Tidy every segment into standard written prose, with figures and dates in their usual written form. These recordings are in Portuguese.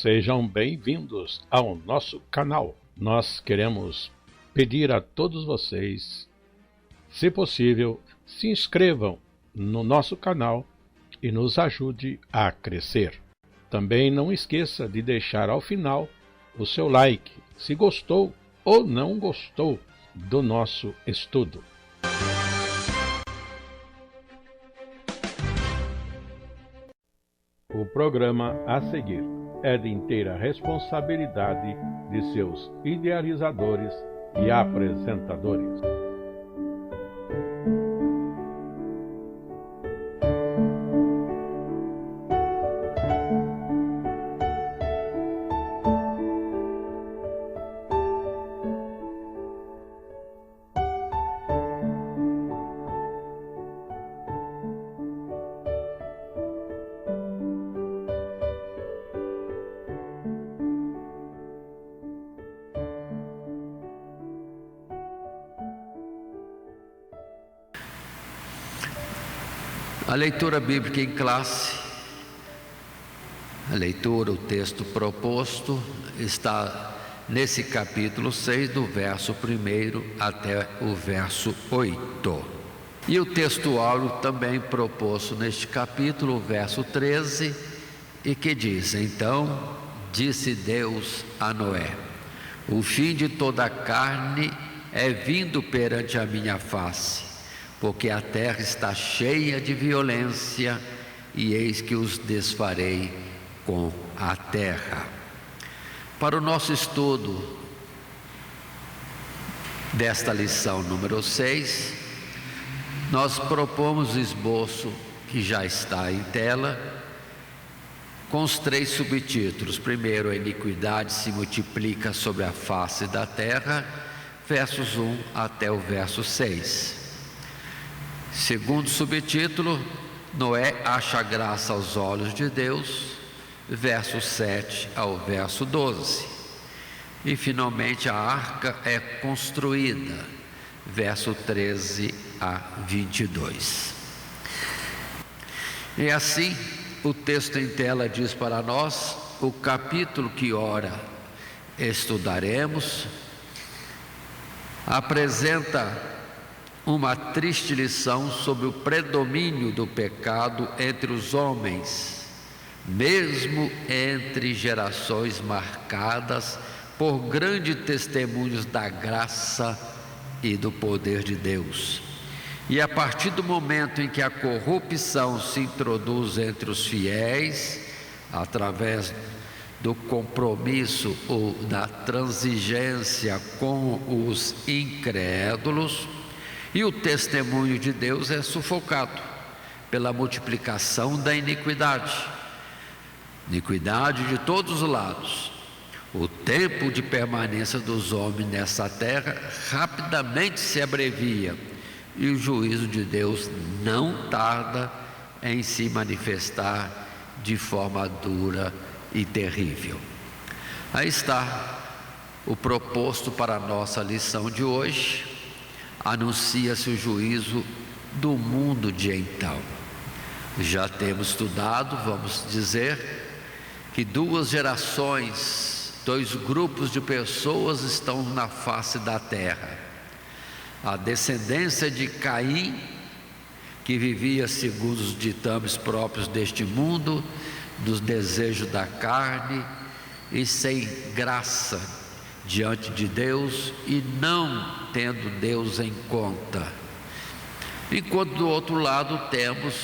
Sejam bem-vindos ao nosso canal. Nós queremos pedir a todos vocês, se possível, se inscrevam no nosso canal e nos ajude a crescer. Também não esqueça de deixar ao final o seu like, se gostou ou não gostou do nosso estudo. O programa a seguir é de inteira responsabilidade de seus idealizadores e apresentadores. A leitura bíblica em classe, a leitura, o texto proposto, está nesse capítulo 6, do verso 1 até o verso 8. E o texto áureo também proposto neste capítulo, o verso 13, e que diz: Então disse Deus a Noé: O fim de toda a carne é vindo perante a minha face, porque a terra está cheia de violência, e eis que os desfarei com a terra. Para o nosso estudo desta lição número 6, nós propomos o esboço que já está em tela, com os 3 subtítulos. Primeiro, a iniquidade se multiplica sobre a face da terra, versos 1 até o verso 6. Segundo subtítulo, Noé acha graça aos olhos de Deus, verso 7 ao verso 12. E finalmente a arca é construída, verso 13 a 22. E assim, o texto em tela diz para nós o capítulo que ora estudaremos, apresenta uma triste lição sobre o predomínio do pecado entre os homens, mesmo entre gerações marcadas por grandes testemunhos da graça e do poder de Deus. E a partir do momento em que a corrupção se introduz entre os fiéis, através do compromisso ou da transigência com os incrédulos, e o testemunho de Deus é sufocado pela multiplicação da iniquidade de todos os lados. O tempo de permanência dos homens nessa terra rapidamente se abrevia, e o juízo de Deus não tarda em se manifestar de forma dura e terrível. Aí está o proposto para a nossa lição de hoje. Anuncia-se o juízo do mundo de então. Já temos estudado, vamos dizer, que 2 gerações, 2 grupos de pessoas estão na face da terra. A descendência de Caim, que vivia segundo os ditames próprios deste mundo, dos desejos da carne e sem graça diante de Deus, e não tendo Deus em conta. Enquanto do outro lado temos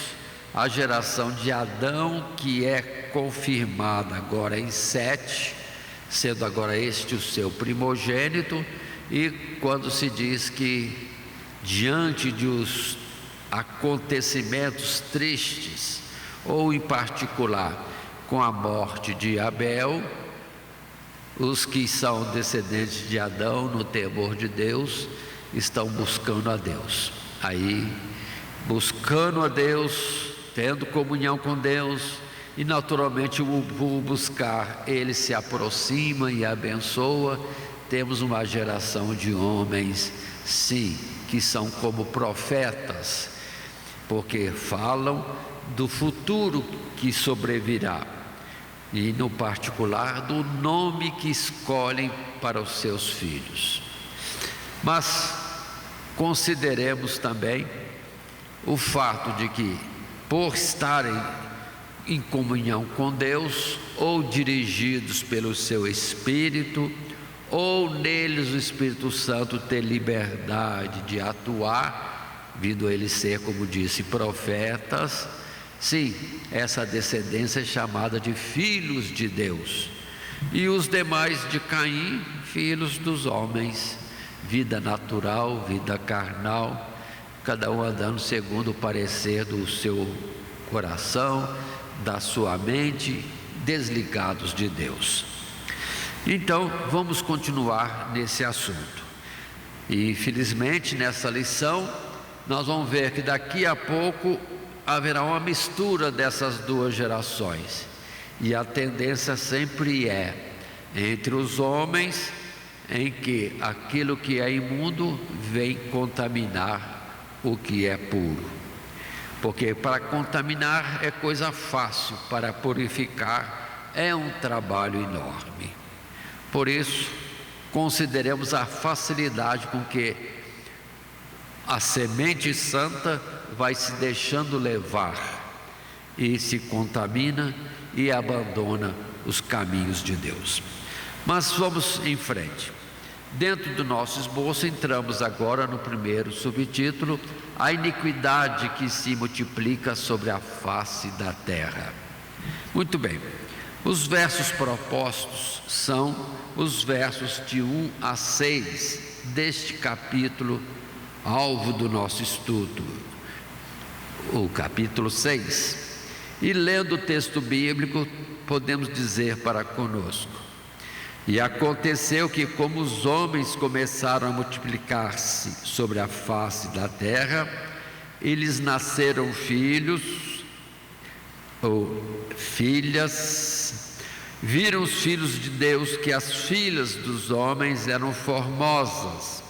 a geração de Adão, que é confirmada agora em 7, sendo agora este o seu primogênito. E quando se diz que diante dos acontecimentos tristes, ou em particular com a morte de Abel, os que são descendentes de Adão, no temor de Deus, estão buscando a Deus. Aí, buscando a Deus, tendo comunhão com Deus, e naturalmente o buscar, ele se aproxima e abençoa. Temos uma geração de homens, sim, que são como profetas, porque falam do futuro que sobrevirá. e, no particular, do nome que escolhem para os seus filhos. Mas consideremos também o fato de que, por estarem em comunhão com Deus, ou dirigidos pelo seu Espírito, ou neles o Espírito Santo ter liberdade de atuar, vindo eles ser, como disse, profetas, sim, essa descendência é chamada de filhos de Deus. E os demais de Caim, filhos dos homens, vida natural, vida carnal, cada um andando segundo o parecer do seu coração, da sua mente, desligados de Deus. Então, vamos continuar nesse assunto. E, infelizmente, nessa lição, nós vamos ver que daqui a pouco haverá uma mistura dessas duas gerações. E a tendência sempre é entre os homens, em que aquilo que é imundo vem contaminar o que é puro. Porque para contaminar é coisa fácil, para purificar é um trabalho enorme. Por isso, consideremos a facilidade com que a semente santa vai se deixando levar e se contamina e abandona os caminhos de Deus. Mas vamos em frente. Dentro do nosso esboço, entramos agora no primeiro subtítulo: a iniquidade que se multiplica sobre a face da terra. Muito bem, os versos propostos são os versos de 1 a 6 deste capítulo, alvo do nosso estudo, o capítulo 6. E lendo o texto bíblico, podemos dizer para conosco: e aconteceu que, como os homens começaram a multiplicar-se sobre a face da terra, eles nasceram filhos ou filhas. Viram os filhos de Deus que as filhas dos homens eram formosas,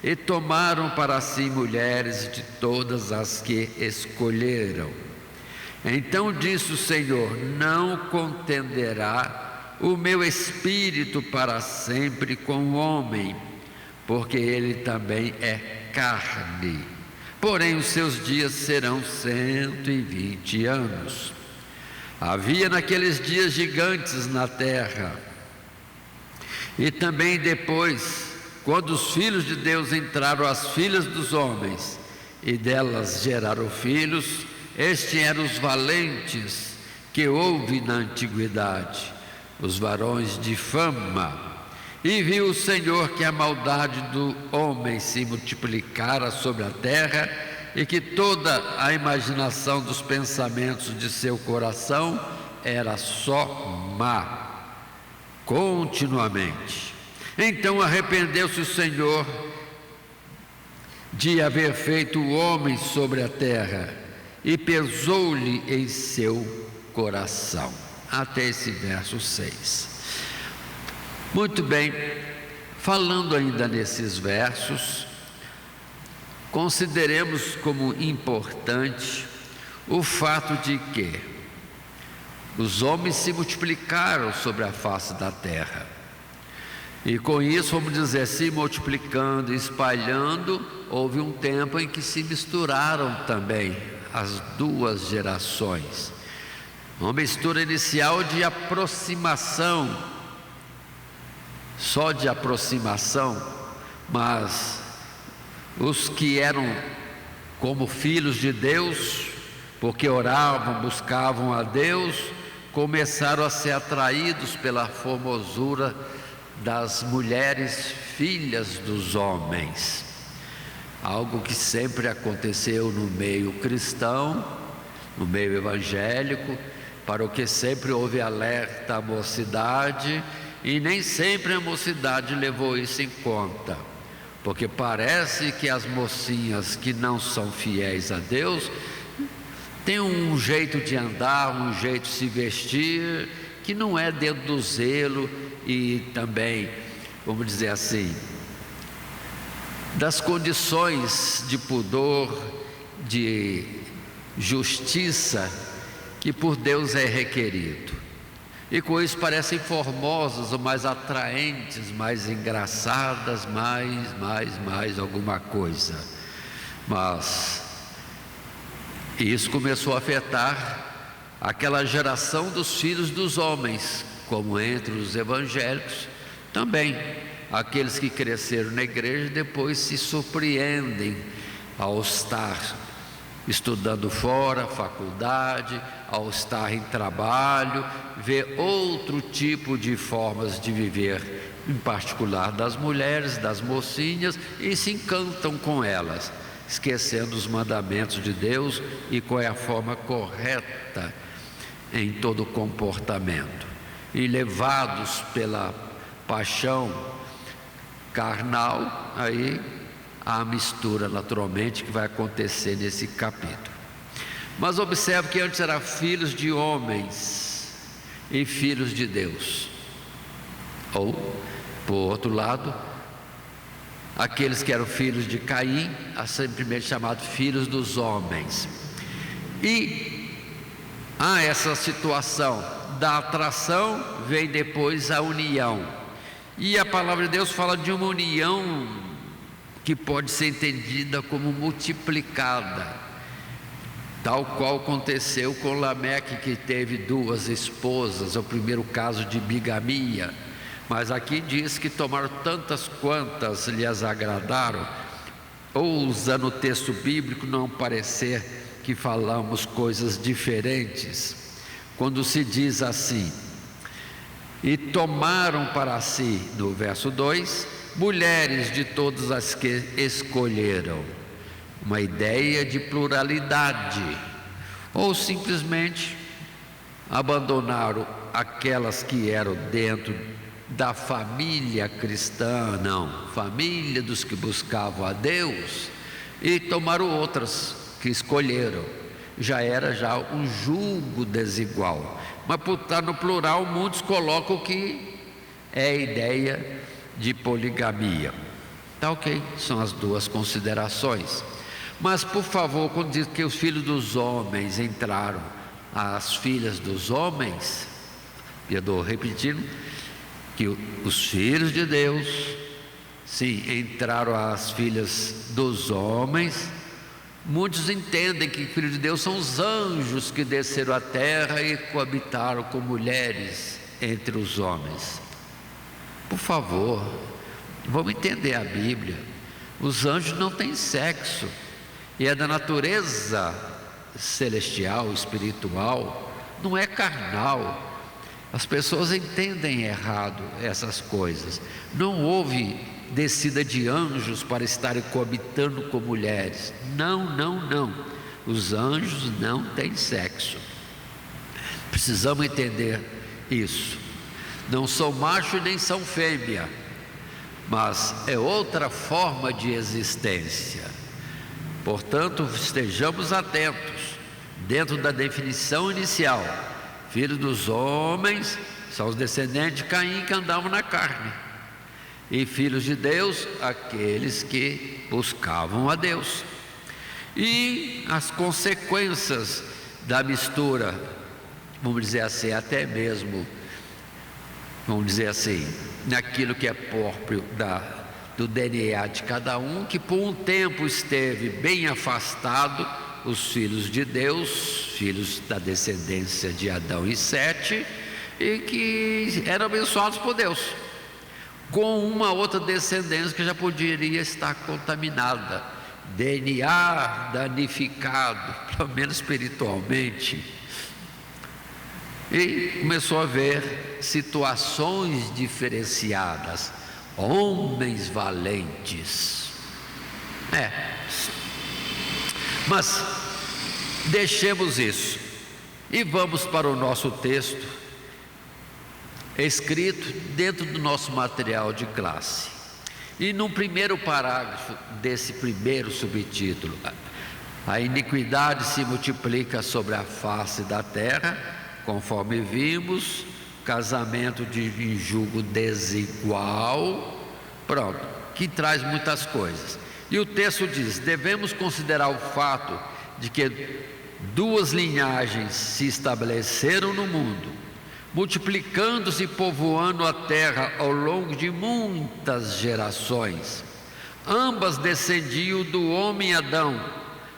e tomaram para si mulheres de todas as que escolheram. Então disse o Senhor: não contenderá o meu espírito para sempre com o homem, porque ele também é carne. Porém os seus dias serão 120 anos. Havia naqueles dias gigantes na terra. E também depois, quando os filhos de Deus entraram às filhas dos homens, e delas geraram filhos, estes eram os valentes que houve na antiguidade, os varões de fama. E viu o Senhor que a maldade do homem se multiplicara sobre a terra, e que toda a imaginação dos pensamentos de seu coração era só má, continuamente. Então arrependeu-se o Senhor de haver feito o homem sobre a terra, e pesou-lhe em seu coração. Até esse verso 6. Muito bem, falando ainda nesses versos, consideremos como importante o fato de que os homens se multiplicaram sobre a face da terra, e com isso, vamos dizer, se multiplicando e espalhando, houve um tempo em que se misturaram também as duas gerações. Uma mistura inicial de aproximação, só de aproximação, mas os que eram como filhos de Deus, porque oravam, buscavam a Deus, começaram a ser atraídos pela formosura das mulheres filhas dos homens. Algo que sempre aconteceu no meio cristão, no meio evangélico, para o que sempre houve alerta à mocidade, e nem sempre a mocidade levou isso em conta, porque parece que as mocinhas que não são fiéis a Deus têm um jeito de andar, um jeito de se vestir, que não é dentro do zelo e também, vamos dizer assim, das condições de pudor, de justiça que por Deus é requerido. e com isso parecem formosas ou mais atraentes, mais engraçadas, mais alguma coisa. Mas isso começou a afetar aquela geração dos filhos dos homens, como entre os evangélicos também. Aqueles que cresceram na igreja depois se surpreendem ao estar estudando fora, faculdade, ao estar em trabalho, ver outro tipo de formas de viver, em particular das mulheres, das mocinhas, e se encantam com elas, esquecendo os mandamentos de Deus e qual é a forma correta em todo o comportamento. E levados pela paixão carnal, aí há a mistura naturalmente que vai acontecer nesse capítulo. Mas observe que antes eram filhos de homens e filhos de Deus. Ou, por outro lado, aqueles que eram filhos de Caim, simplesmente chamados filhos dos homens. E há essa situação da atração, vem depois a união. E a palavra de Deus fala de uma união que pode ser entendida como multiplicada, tal qual aconteceu com Lameque, que teve 2 esposas, é o primeiro caso de bigamia. Mas aqui diz que tomaram tantas quantas lhes agradaram, ou usando o texto bíblico, não parecer que falamos coisas diferentes, quando se diz assim: e tomaram para si, no verso 2, mulheres de todas as que escolheram. Uma ideia de pluralidade. Ou simplesmente abandonaram aquelas que eram dentro da família cristã, não, família dos que buscavam a Deus, e tomaram outras que escolheram. Já era um julgo desigual. Mas por estar no plural, muitos colocam que é a ideia de poligamia. Tá ok, são as 2 considerações. Mas por favor, quando diz que os filhos dos homens entraram, as filhas dos homens, eu estou repetindo, que os filhos de Deus, sim, entraram as filhas dos homens. Muitos entendem que filhos de Deus são os anjos que desceram à terra e coabitaram com mulheres entre os homens. Por favor, vamos entender a Bíblia. Os anjos não têm sexo, e é da natureza celestial, espiritual, não é carnal. As pessoas entendem errado essas coisas. Não houve descida de anjos para estarem coabitando com mulheres. Não. Os anjos não têm sexo. Precisamos entender isso. Não são macho nem são fêmea, mas é outra forma de existência. Portanto, estejamos atentos. Dentro da definição inicial, filhos dos homens são os descendentes de Caim que andavam na carne, e filhos de Deus, aqueles que buscavam a Deus. E as consequências da mistura, vamos dizer assim, até mesmo, vamos dizer assim, naquilo que é próprio do DNA de cada um, que por um tempo esteve bem afastado, os filhos de Deus, filhos da descendência de Adão e Sete, e que eram abençoados por Deus, com uma outra descendência que já poderia estar contaminada, DNA danificado, pelo menos espiritualmente. E começou a haver situações diferenciadas, homens valentes. Mas deixemos isso e vamos para o nosso texto, escrito dentro do nosso material de classe. E no primeiro parágrafo desse primeiro subtítulo, a iniquidade se multiplica sobre a face da terra, conforme vimos, casamento em julgo desigual, pronto, que traz muitas coisas. E o texto diz: devemos considerar o fato de que 2 linhagens se estabeleceram no mundo, multiplicando-se e povoando a terra ao longo de muitas gerações. Ambas descendiam do homem Adão,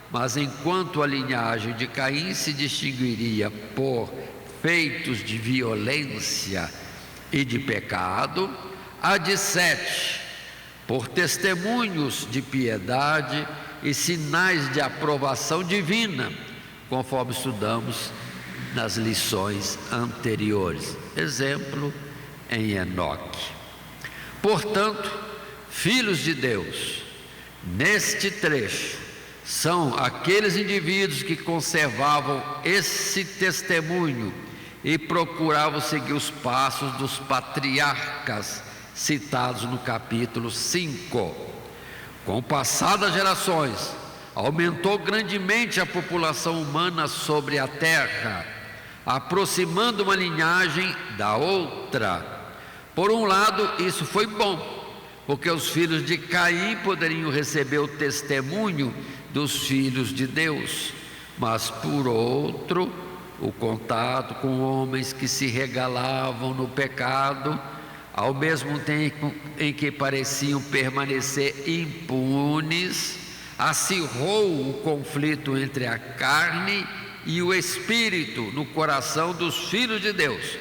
mas enquanto a linhagem de Caim se distinguiria por feitos de violência e de pecado, a de Sete por testemunhos de piedade e sinais de aprovação divina, conforme estudamos nas lições anteriores. Exemplo em Enoque. Portanto, filhos de Deus, neste trecho, são aqueles indivíduos que conservavam esse testemunho e procuravam seguir os passos dos patriarcas citados no capítulo 5. Com o passar das gerações, aumentou grandemente a população humana sobre a terra, aproximando uma linhagem da outra. Por um lado, isso foi bom, porque os filhos de Caim poderiam receber o testemunho dos filhos de Deus, mas por outro, o contato com homens que se regalavam no pecado, ao mesmo tempo em que pareciam permanecer impunes, acirrou o conflito entre a carne e o espírito no coração dos filhos de Deus,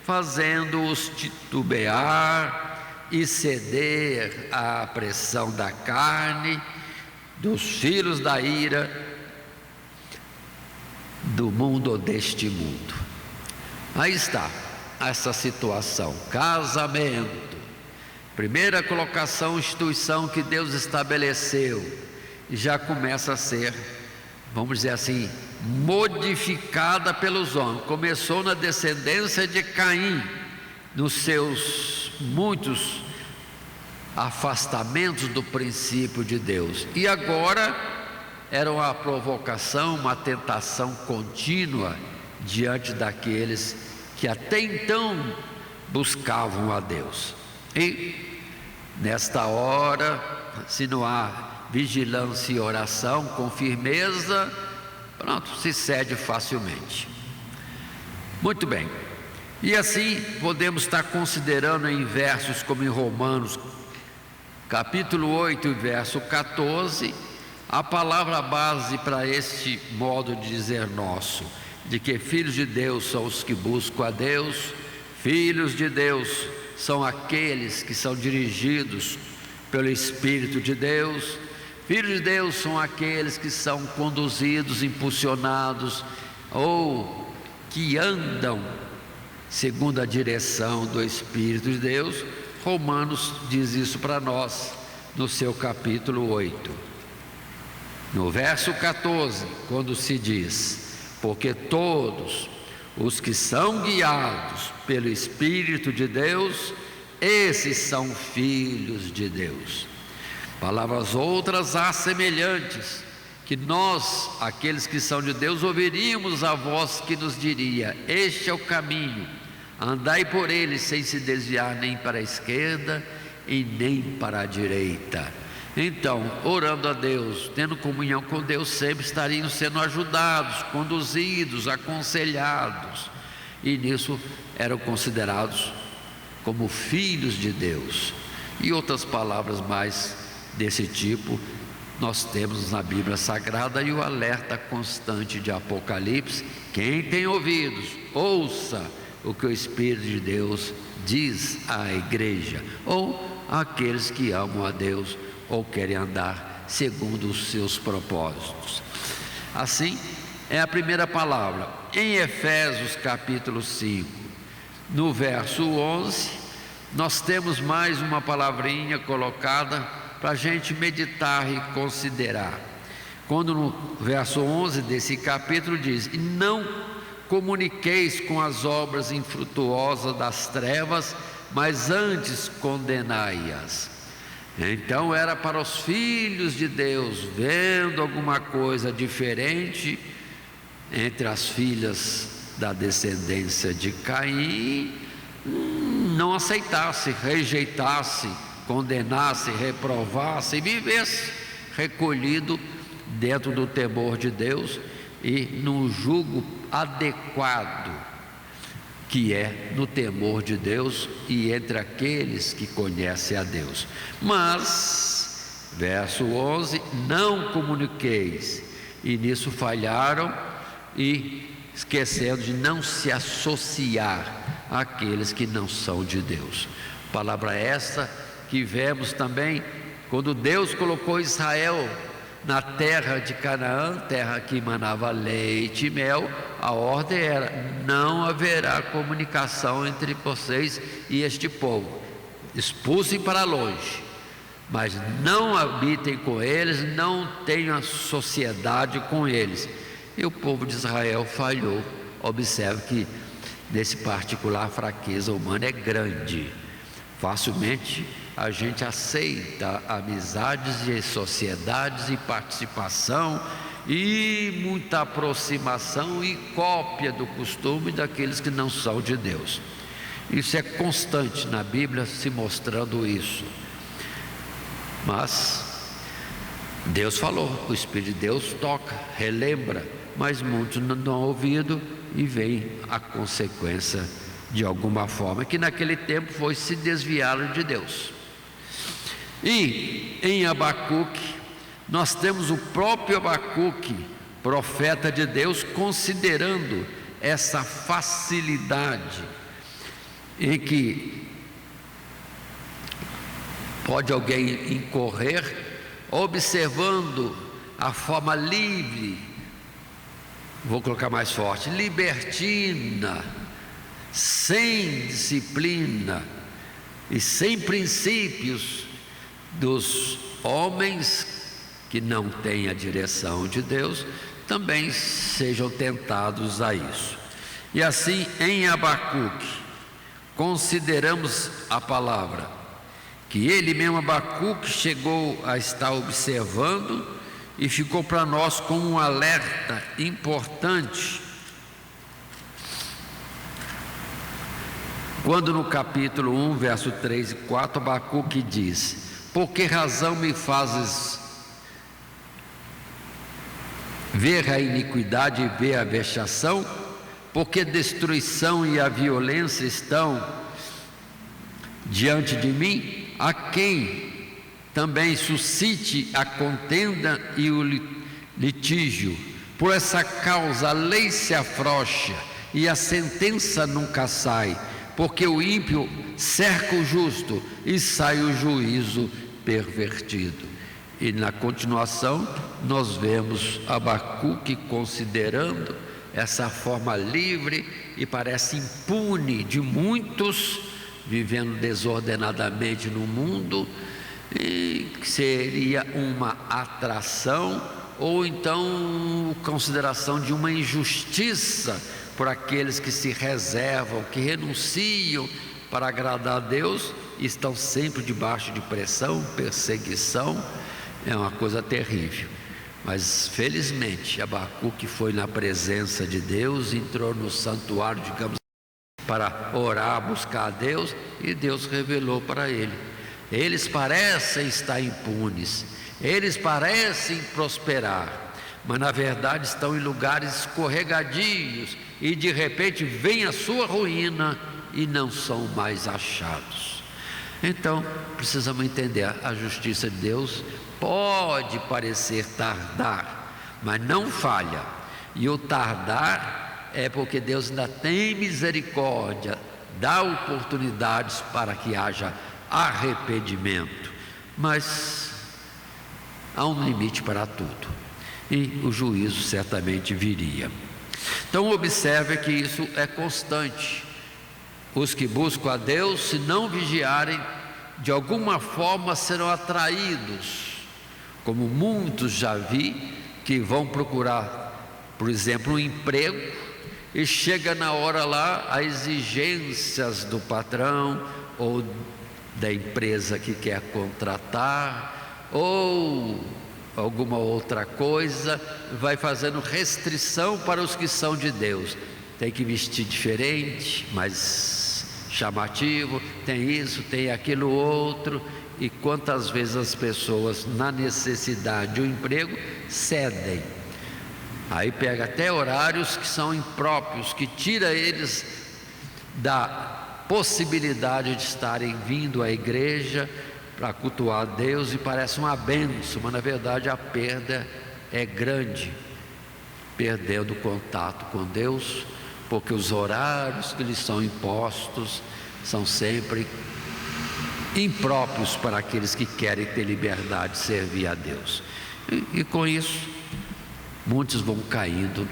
fazendo-os titubear e ceder à pressão da carne, dos filhos da ira, do mundo deste mundo. Aí está essa situação. Casamento, primeira colocação, instituição que Deus estabeleceu, e já começa a ser, vamos dizer assim, modificada pelos homens. Começou na descendência de Caim, nos seus muitos afastamentos do princípio de Deus, e agora era uma provocação, uma tentação contínua diante daqueles que até então buscavam a Deus. E nesta hora, se não há vigilância e oração com firmeza, pronto, se cede facilmente. Muito bem. E assim podemos estar considerando em versos como em Romanos capítulo 8, verso 14, a palavra base para este modo de dizer nosso, de que filhos de Deus são os que buscam a Deus, filhos de Deus são aqueles que são dirigidos pelo Espírito de Deus, filhos de Deus são aqueles que são conduzidos, impulsionados ou que andam segundo a direção do Espírito de Deus. Romanos diz isso para nós no seu capítulo 8, no verso 14, quando se diz: porque todos os que são guiados pelo Espírito de Deus, esses são filhos de Deus. Palavras outras há semelhantes, que nós, aqueles que são de Deus, ouviríamos a voz que nos diria: este é o caminho, andai por ele sem se desviar nem para a esquerda e nem para a direita. Então, orando a Deus, tendo comunhão com Deus, sempre estariam sendo ajudados, conduzidos, aconselhados, e nisso eram considerados como filhos de Deus. E outras palavras mais desse tipo nós temos na Bíblia Sagrada, e o alerta constante de Apocalipse: quem tem ouvidos, ouça o que o Espírito de Deus diz à igreja, ou àqueles que amam a Deus ou querem andar segundo os seus propósitos. Assim é a primeira palavra. Em Efésios capítulo 5, no verso 11, nós temos mais uma palavrinha colocada para a gente meditar e considerar. Quando no verso 11 desse capítulo diz: e não comuniqueis com as obras infrutuosas das trevas, mas antes condenai-as. Então era para os filhos de Deus, vendo alguma coisa diferente entre as filhas da descendência de Caim, não aceitasse, rejeitasse, condenasse, reprovasse e vivesse recolhido dentro do temor de Deus e num jugo adequado que é no temor de Deus e entre aqueles que conhecem a Deus. Mas, verso 11, não comuniqueis, e nisso falharam, e esquecendo de não se associar àqueles que não são de Deus. Palavra esta que vemos também quando Deus colocou Israel na terra de Canaã, terra que manava leite e mel. A ordem era: não haverá comunicação entre vocês e este povo, expulsem para longe, mas não habitem com eles, não tenham sociedade com eles. E o povo de Israel falhou. Observe que nesse particular a fraqueza humana é grande. Facilmente a gente aceita amizades e sociedades e participação e muita aproximação e cópia do costume daqueles que não são de Deus. Isso é constante na Bíblia, se mostrando isso. Mas Deus falou, o Espírito de Deus toca, relembra, mas muitos não dão ouvido e vem a consequência de alguma forma, que naquele tempo foi se desviaram de Deus. E em Abacuque, nós temos o próprio Abacuque, profeta de Deus, considerando essa facilidade em que pode alguém incorrer, observando a forma livre, vou colocar mais forte, libertina, sem disciplina e sem princípios dos homens que não têm a direção de Deus, também sejam tentados a isso. E assim, em Abacuque, consideramos a palavra, que ele mesmo, Abacuque, chegou a estar observando e ficou para nós como um alerta importante. Quando no capítulo 1, verso 3 e 4, Abacuque diz: por que razão me fazes ver a iniquidade e ver a vexação? Porque destruição e a violência estão diante de mim? A quem também suscite a contenda e o litígio. Por essa causa a lei se afrouxa e a sentença nunca sai, porque o ímpio cerca o justo e sai o juízo pervertido. E na continuação nós vemos Abacuque considerando essa forma livre e parece impune de muitos vivendo desordenadamente no mundo, e que seria uma atração ou então consideração de uma injustiça por aqueles que se reservam, que renunciam para agradar a Deus e estão sempre debaixo de pressão, perseguição. É uma coisa terrível. Mas felizmente Abacuque foi na presença de Deus, entrou no santuário, digamos, para orar, buscar a Deus, e Deus revelou para ele. Eles parecem estar impunes, eles parecem prosperar, mas na verdade estão em lugares escorregadios, e de repente vem a sua ruína e não são mais achados. Então precisamos entender, a justiça de Deus pode parecer tardar, mas não falha. E o tardar é porque Deus ainda tem misericórdia, dá oportunidades para que haja arrependimento, mas há um limite para tudo, e o juízo certamente viria. Então observe que isso é constante. Os que buscam a Deus, se não vigiarem, de alguma forma serão atraídos, como muitos já vi, que vão procurar, por exemplo, um emprego, e chega na hora lá, as exigências do patrão ou da empresa que quer contratar, ou alguma outra coisa, vai fazendo restrição para os que são de Deus. Tem que vestir diferente, mais chamativo, tem isso, tem aquilo outro. E quantas vezes as pessoas, na necessidade de um emprego, cedem. Aí pega até horários que são impróprios, que tira eles da possibilidade de estarem vindo à igreja para cultuar a Deus, e parece uma bênção, mas na verdade a perda é grande, perdendo o contato com Deus, porque os horários que lhes são impostos são sempre impróprios para aqueles que querem ter liberdade de servir a Deus. E com isso, muitos vão caindo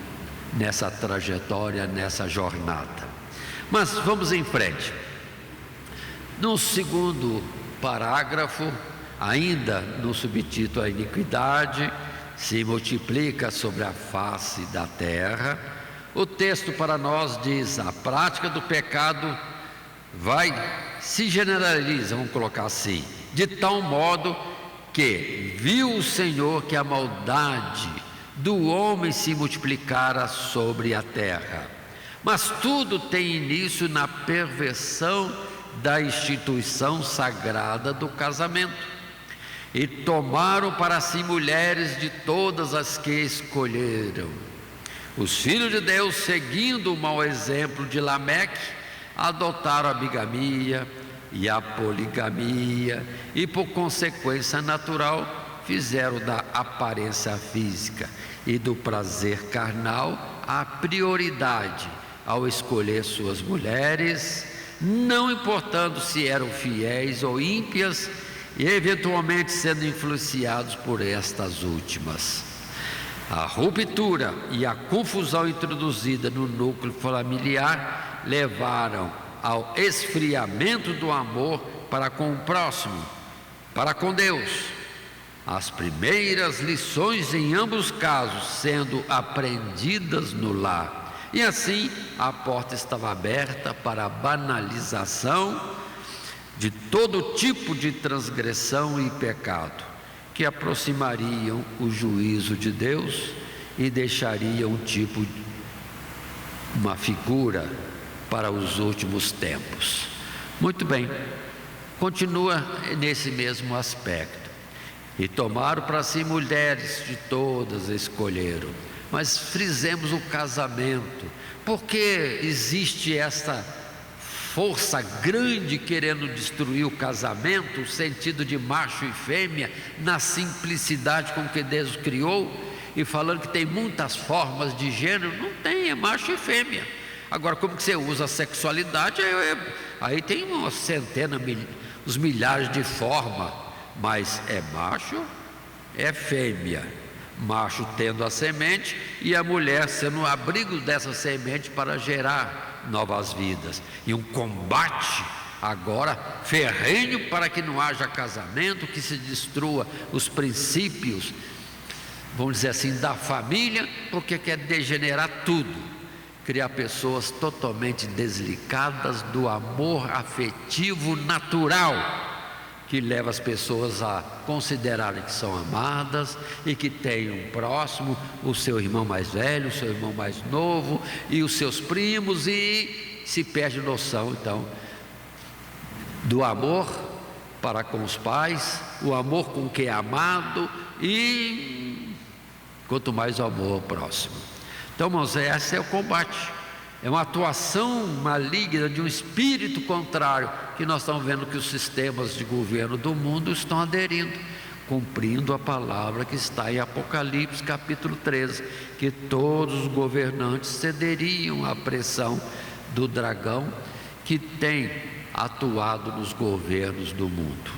nessa trajetória, nessa jornada. Mas vamos em frente. No segundo parágrafo, ainda no subtítulo "A iniquidade se multiplica sobre a face da terra", o texto para nós diz: a prática do pecado se generaliza, vamos colocar assim, de tal modo que viu o Senhor que a maldade do homem se multiplicara sobre a terra. Mas tudo tem início na perversão da instituição sagrada do casamento. E tomaram para si mulheres de todas as que escolheram. Os filhos de Deus, seguindo o mau exemplo de Lameque, adotaram a bigamia e a poligamia, e por consequência natural fizeram da aparência física e do prazer carnal a prioridade ao escolher suas mulheres, não importando se eram fiéis ou ímpias, e eventualmente sendo influenciados por estas últimas. A ruptura e a confusão introduzida no núcleo familiar levaram ao esfriamento do amor para com o próximo, para com Deus. As primeiras lições em ambos casos sendo aprendidas no lar. E assim a porta estava aberta para a banalização de todo tipo de transgressão e pecado, que aproximariam o juízo de Deus e deixariam uma figura para os últimos tempos. Muito bem, continua nesse mesmo aspecto. E tomaram para si mulheres de todas escolheram. Mas frisemos o casamento, porque existe essa força grande querendo destruir o casamento, o sentido de macho e fêmea, na simplicidade com que Deus criou, e falando que tem muitas formas de gênero. Não tem, é macho e fêmea. Agora, como que você usa a sexualidade, aí tem uma centena, os milhares de formas, mas é macho, é fêmea, macho tendo a semente e a mulher sendo o abrigo dessa semente para gerar novas vidas, e um combate agora ferrenho para que não haja casamento, que se destrua os princípios, vamos dizer assim, da família, porque quer degenerar tudo, criar pessoas totalmente desligadas do amor afetivo natural, que leva as pessoas a considerarem que são amadas e que têm um próximo, o seu irmão mais velho, o seu irmão mais novo e os seus primos, e se perde noção então do amor para com os pais, o amor com quem é amado, e quanto mais o amor ao próximo. Então, irmãos, esse é o combate, é uma atuação maligna de um espírito contrário, que nós estamos vendo que os sistemas de governo do mundo estão aderindo, cumprindo a palavra que está em Apocalipse capítulo 13, que todos os governantes cederiam à pressão do dragão que tem atuado nos governos do mundo.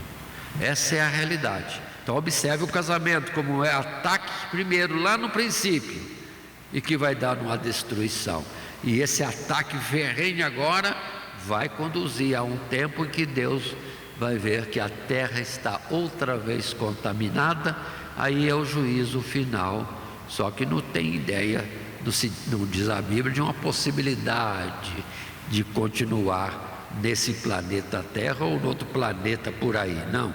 Essa é a realidade. Então observe o casamento como é ataque primeiro lá no princípio, e que vai dar uma destruição, e esse ataque ferrenho agora vai conduzir a um tempo em que Deus vai ver que a terra está outra vez contaminada. Aí é o juízo final, só que não tem ideia, não diz a Bíblia, de uma possibilidade de continuar nesse planeta Terra ou no outro planeta por aí. Não,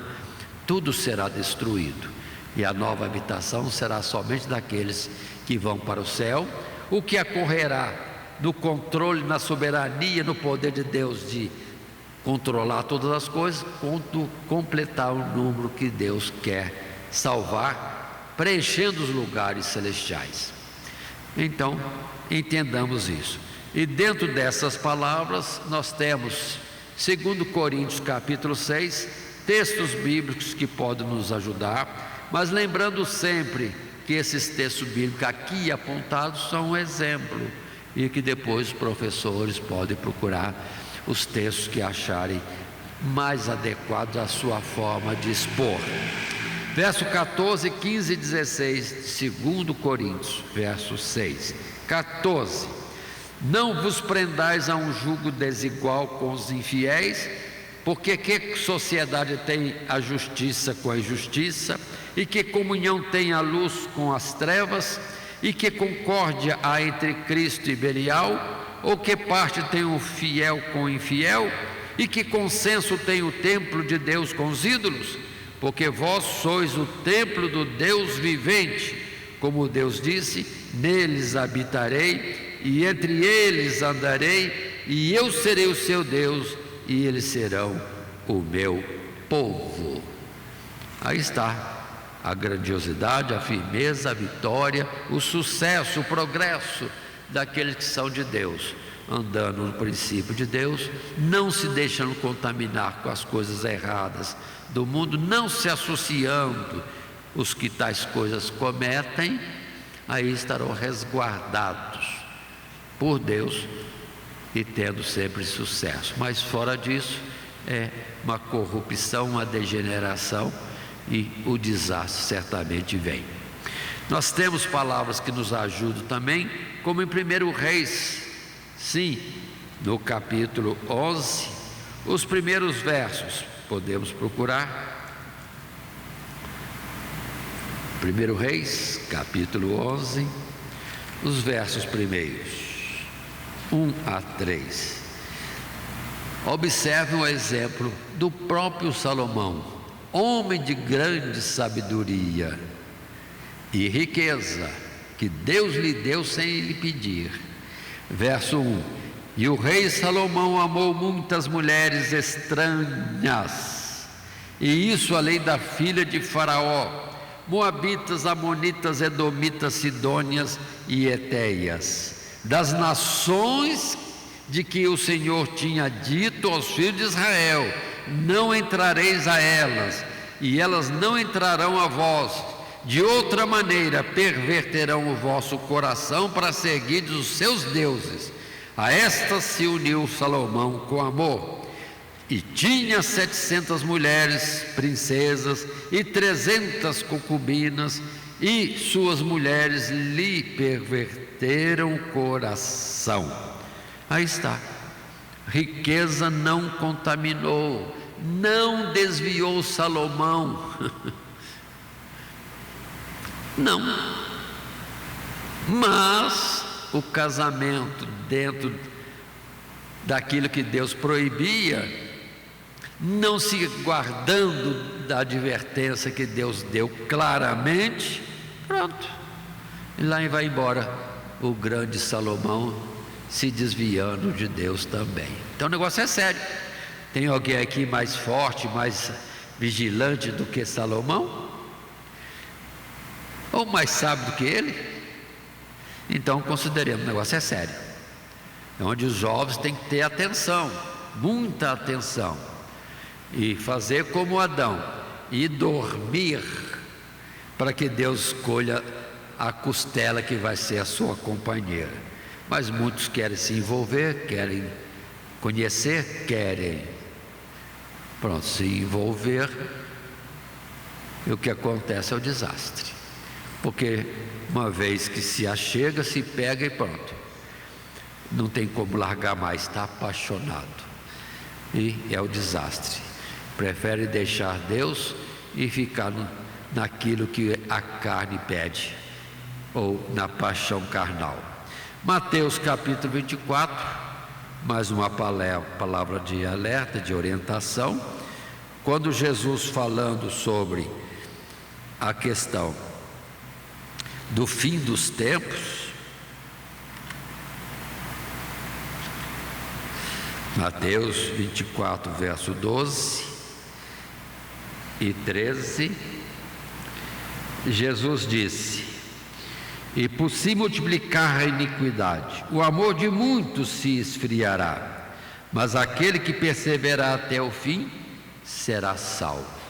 tudo será destruído, e a nova habitação será somente daqueles que vão para o céu, o que ocorrerá no controle, na soberania, no poder de Deus de controlar todas as coisas, quando completar o número que Deus quer salvar, preenchendo os lugares celestiais. Então, entendamos isso. E dentro dessas palavras nós temos 2 Coríntios capítulo 6, textos bíblicos que podem nos ajudar, mas lembrando sempre que esses textos bíblicos aqui apontados são um exemplo, e que depois os professores podem procurar os textos que acharem mais adequados à sua forma de expor. Verso 14, 15 e 16, 2 Coríntios, verso 6. 14. Não vos prendais a um jugo desigual com os infiéis, porque que sociedade tem a justiça com a injustiça? E que comunhão tem a luz com as trevas? E que concórdia há entre Cristo e Belial? Ou que parte tem o fiel com o infiel? E que consenso tem o templo de Deus com os ídolos? Porque vós sois o templo do Deus vivente. Como Deus disse, neles habitarei, e entre eles andarei, e eu serei o seu Deus, e eles serão o meu povo. Aí está a grandiosidade, a firmeza, a vitória, o sucesso, o progresso daqueles que são de Deus, andando no princípio de Deus, não se deixando contaminar com as coisas erradas do mundo, não se associando os que tais coisas cometem, aí estarão resguardados por Deus e tendo sempre sucesso. Mas fora disso é uma corrupção, uma degeneração, e o desastre certamente vem. Nós temos palavras que nos ajudam também, como em 1 Reis, sim, no capítulo 11, os primeiros versos, podemos procurar. 1 Reis, capítulo 11, os versos primeiros, 1 a 3. Observe o exemplo do próprio Salomão, homem de grande sabedoria e riqueza, que Deus lhe deu sem lhe pedir. Verso 1: E o rei Salomão amou muitas mulheres estranhas, e isso além da filha de Faraó, moabitas, amonitas, edomitas, sidônias e etéias, das nações de que o Senhor tinha dito aos filhos de Israel: não entrareis a elas, e elas não entrarão a vós. De outra maneira perverterão o vosso coração para seguir os seus deuses. A estas se uniu Salomão com amor, e tinha 700 mulheres, princesas, e 300 concubinas, e suas mulheres lhe perverteram o coração. Aí está. Riqueza não contaminou, não desviou Salomão. Não. Mas o casamento dentro daquilo que Deus proibia, não se guardando da advertência que Deus deu claramente, pronto. E lá vai embora o grande Salomão, se desviando de Deus também. Então o negócio é sério. Tem alguém aqui mais forte, mais vigilante do que Salomão? Ou mais sábio do que ele? Então consideremos, o negócio é sério. É onde os jovens têm que ter atenção, muita atenção, e fazer como Adão, e dormir, para que Deus escolha a costela que vai ser a sua companheira. Mas muitos querem se envolver, querem conhecer, querem, pronto, se envolver, e o que acontece é o desastre, porque uma vez que se achega, se pega e pronto, não tem como largar mais, está apaixonado, e é o desastre. Prefere deixar Deus e ficar naquilo que a carne pede, ou na paixão carnal. Mateus capítulo 24, mais uma palavra de alerta, de orientação, quando Jesus falando sobre a questão do fim dos tempos. Mateus 24, verso 12 e 13, Jesus disse: e por se multiplicar a iniquidade, o amor de muitos se esfriará, mas aquele que perseverar até o fim será salvo.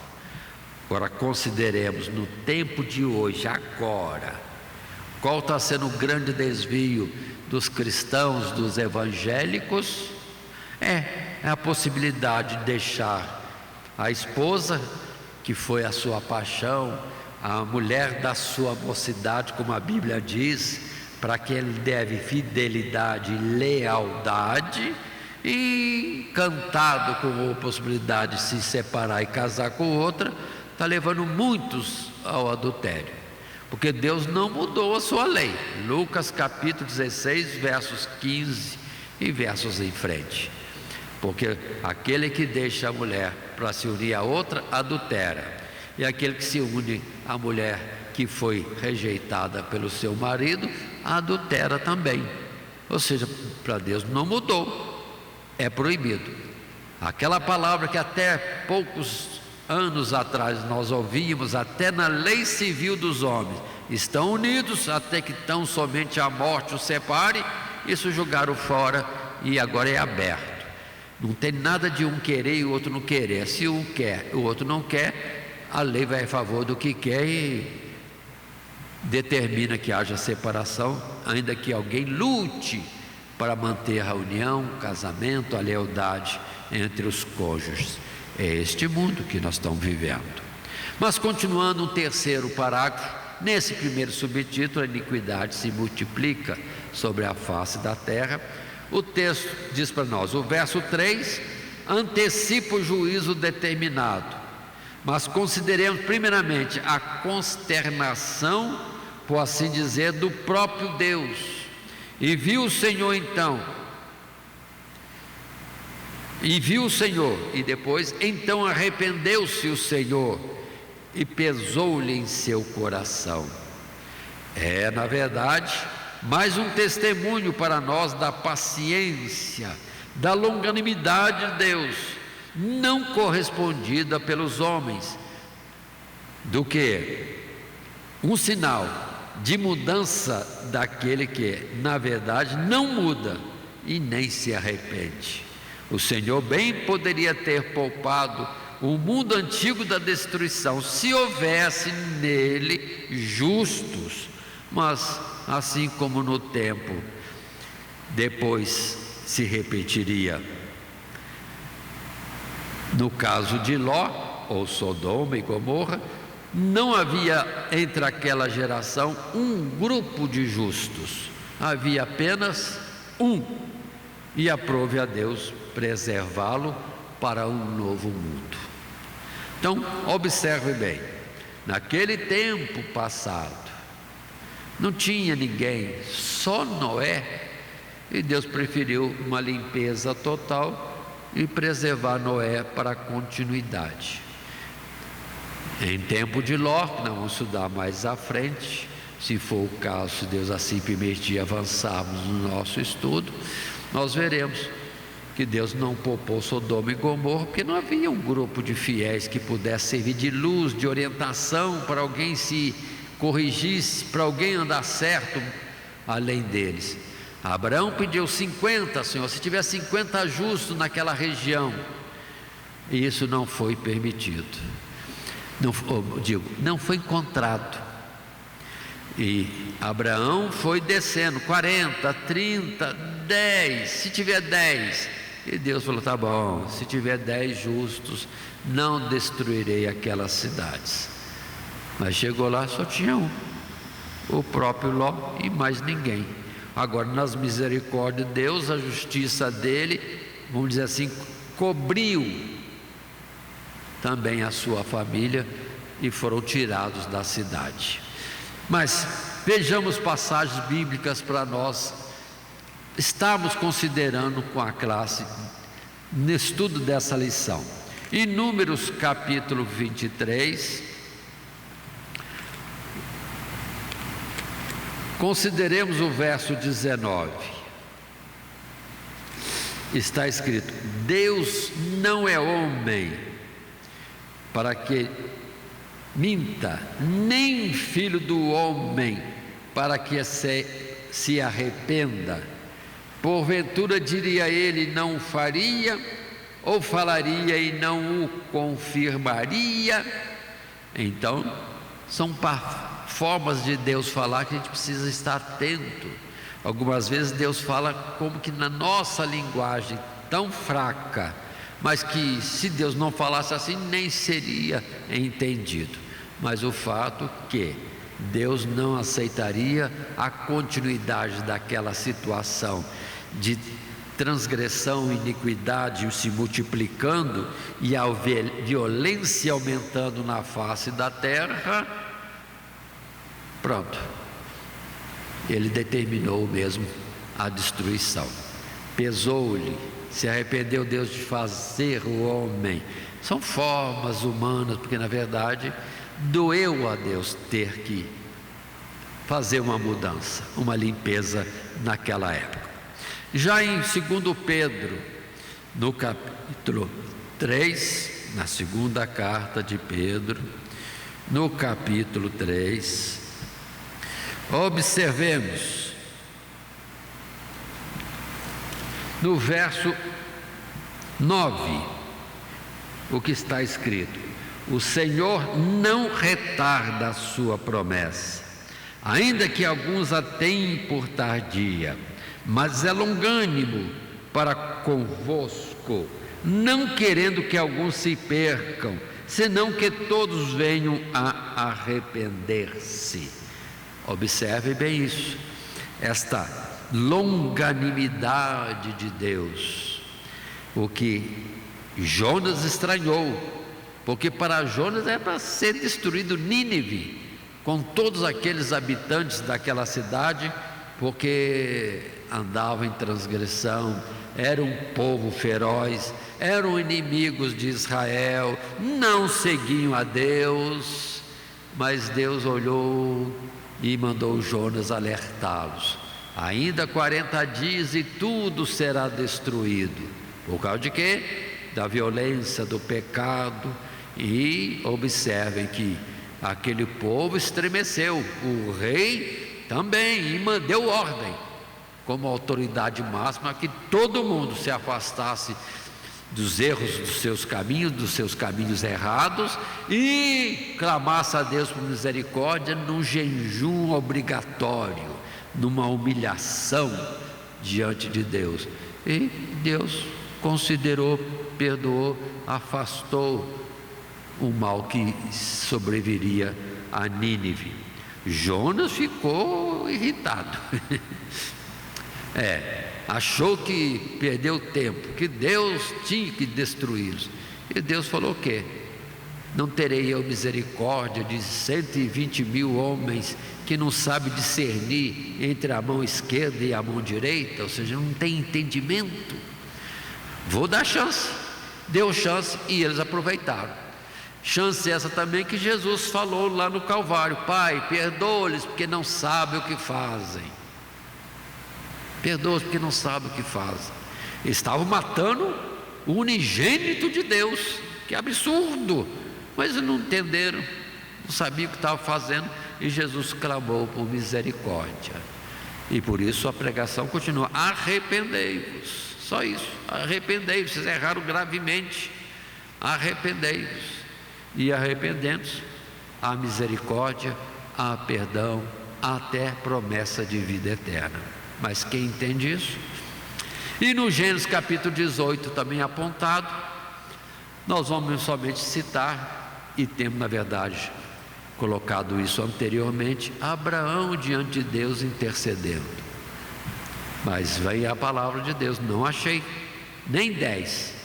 Agora consideremos no tempo de hoje, agora, qual está sendo o grande desvio dos cristãos, dos evangélicos? É a possibilidade de deixar a esposa, que foi a sua paixão, a mulher da sua mocidade, como a Bíblia diz, para que ele deve fidelidade e lealdade, e encantado com a possibilidade de se separar e casar com outra, está levando muitos ao adultério, porque Deus não mudou a sua lei. Lucas capítulo 16, versos 15 e versos em frente. Porque aquele que deixa a mulher para se unir a outra, adultera. E aquele que se une à mulher que foi rejeitada pelo seu marido, adultera também. Ou seja, para Deus não mudou, é proibido. Aquela palavra que até poucos anos atrás nós ouvíamos, até na lei civil dos homens: estão unidos até que tão somente a morte os separe. Isso jogaram fora e agora é aberto. Não tem nada de um querer e o outro não querer. Se um quer e o outro não quer, a lei vai a favor do que quer e determina que haja separação, ainda que alguém lute para manter a união, o casamento, a lealdade entre os cônjuges. É este mundo que nós estamos vivendo. Mas continuando, um terceiro parágrafo, nesse primeiro subtítulo: a iniquidade se multiplica sobre a face da terra. O texto diz para nós, o verso 3, antecipa o juízo determinado, mas consideremos primeiramente a consternação, por assim dizer, do próprio Deus. E viu o Senhor, e depois, então arrependeu-se o Senhor e pesou-lhe em seu coração. É, na verdade, mais um testemunho para nós da paciência, da longanimidade de Deus, não correspondida pelos homens, do que um sinal de mudança daquele que, na verdade, não muda e nem se arrepende. O Senhor bem poderia ter poupado o mundo antigo da destruição, se houvesse nele justos, mas assim como no tempo depois se repetiria. No caso de Ló, ou Sodoma e Gomorra, não havia entre aquela geração um grupo de justos, havia apenas um, e aprove a Deus preservá-lo para um novo mundo. Então, observe bem, naquele tempo passado, não tinha ninguém, só Noé, e Deus preferiu uma limpeza total e preservar Noé para a continuidade. Em tempo de Ló, que nós vamos estudar mais à frente, se for o caso, se Deus assim permitir avançarmos no nosso estudo, nós veremos que Deus não poupou Sodoma e Gomorra, porque não havia um grupo de fiéis que pudesse servir de luz, de orientação para alguém se corrigisse, para alguém andar certo além deles. Abraão pediu 50, Senhor, se tiver 50 justos naquela região, e isso não foi permitido, não foi encontrado. E Abraão foi descendo, 40, 30, 10, se tiver 10, e Deus falou, tá bom, se tiver 10 justos, não destruirei aquelas cidades. Mas chegou lá, só tinha um, o próprio Ló, e mais ninguém. Agora, nas misericórdias de Deus, a justiça dele, vamos dizer assim, cobriu também a sua família, e foram tirados da cidade. Mas vejamos passagens bíblicas para nós estamos considerando com a classe no estudo dessa lição. Em Números capítulo 23, consideremos o verso 19. Está escrito: Deus não é homem para que minta, nem filho do homem para que se arrependa. Porventura diria ele, não o faria, ou falaria e não o confirmaria? Então, são formas de Deus falar que a gente precisa estar atento. Algumas vezes Deus fala como que na nossa linguagem tão fraca, mas que se Deus não falasse assim, nem seria entendido. Mas o fato que Deus não aceitaria a continuidade daquela situação de transgressão e iniquidade se multiplicando e a violência aumentando na face da terra. Pronto, ele determinou mesmo a destruição. Pesou-lhe, se arrependeu Deus de fazer o homem. São formas humanas, porque na verdade doeu a Deus ter que fazer uma mudança, uma limpeza naquela época. Já em 2 Pedro, no capítulo 3, na segunda carta de Pedro, no capítulo 3, observemos no verso 9 o que está escrito: o Senhor não retarda a sua promessa, ainda que alguns a tenham por tardia, mas é longânimo para convosco, não querendo que alguns se percam, senão que todos venham a arrepender-se. Observe bem isso, esta longanimidade de Deus, o que Jonas estranhou, porque para Jonas era para ser destruído Nínive, com todos aqueles habitantes daquela cidade, porque andavam em transgressão, eram um povo feroz, eram inimigos de Israel, não seguiam a Deus, mas Deus olhou e mandou Jonas alertá-los: ainda 40 dias e tudo será destruído. Por causa de quê? Da violência, do pecado. E observem que aquele povo estremeceu, o rei também, e deu ordem, como autoridade máxima, que todo mundo se afastasse dos erros dos seus caminhos errados, e clamasse a Deus por misericórdia num jejum obrigatório, numa humilhação diante de Deus. E Deus considerou, perdoou, afastou o mal que sobreviria a Nínive. Jonas ficou irritado. Achou que perdeu tempo, que Deus tinha que destruí-los. E Deus falou o quê? Não terei eu misericórdia de 120 mil homens que não sabem discernir entre a mão esquerda e a mão direita, ou seja, não tem entendimento. Vou dar chance. Deu chance e eles aproveitaram. Chance essa também que Jesus falou lá no Calvário: Pai, perdoa-lhes porque não sabem o que fazem. Perdoa-os porque não sabem o que fazem. Eles estavam matando o unigênito de Deus. Que absurdo! Mas eles não entenderam, não sabiam o que estavam fazendo, e Jesus clamou por misericórdia. E por isso a pregação continua: arrependei-vos. Só isso, arrependei-vos, vocês erraram gravemente. Arrependei-vos. E arrependendo-se, há misericórdia, há perdão, há até promessa de vida eterna. Mas quem entende isso? E no Gênesis capítulo 18 também apontado, nós vamos somente citar, e temos na verdade colocado isso anteriormente, Abraão diante de Deus intercedendo. Mas vem a palavra de Deus: não achei nem 10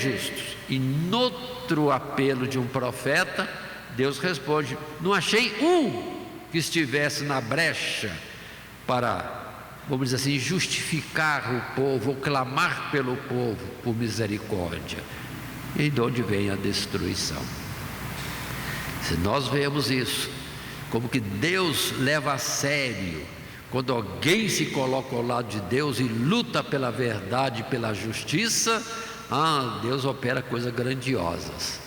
justos. E no outro apelo de um profeta, Deus responde: não achei um que estivesse na brecha para, vamos dizer assim, justificar o povo, ou clamar pelo povo por misericórdia. E de onde vem a destruição? Se nós vemos isso, como que Deus leva a sério, quando alguém se coloca ao lado de Deus e luta pela verdade e pela justiça, Deus opera coisas grandiosas.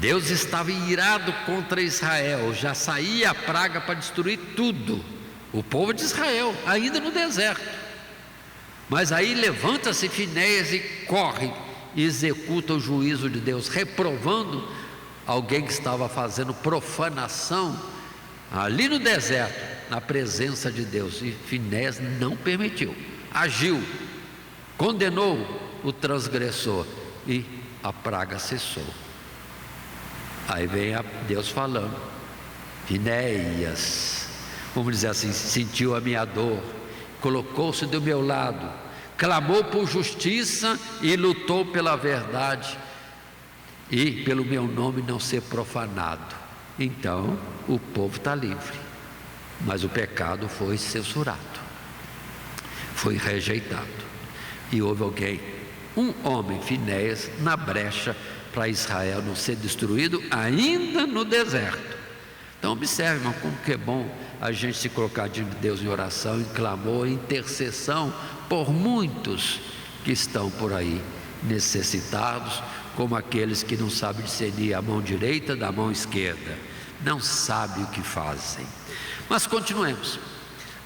Deus estava irado contra Israel, já saía a praga para destruir tudo, o povo de Israel, ainda no deserto. Mas aí levanta-se Finéias e corre e executa o juízo de Deus, reprovando alguém que estava fazendo profanação ali no deserto, na presença de Deus. E Finéias não permitiu, agiu, condenou o transgressor e a praga cessou. Aí vem Deus falando: Finéias, vamos dizer assim, sentiu a minha dor, colocou-se do meu lado, clamou por justiça e lutou pela verdade e pelo meu nome não ser profanado. Então o povo está livre, mas o pecado foi censurado, foi rejeitado, e houve alguém, um homem, Finéias, na brecha para Israel não ser destruído ainda no deserto. Então observe, irmão, como que é bom a gente se colocar diante de Deus em oração, em clamor, em intercessão por muitos que estão por aí necessitados, como aqueles que não sabem discernir a mão direita da mão esquerda, não sabem o que fazem. Mas continuemos.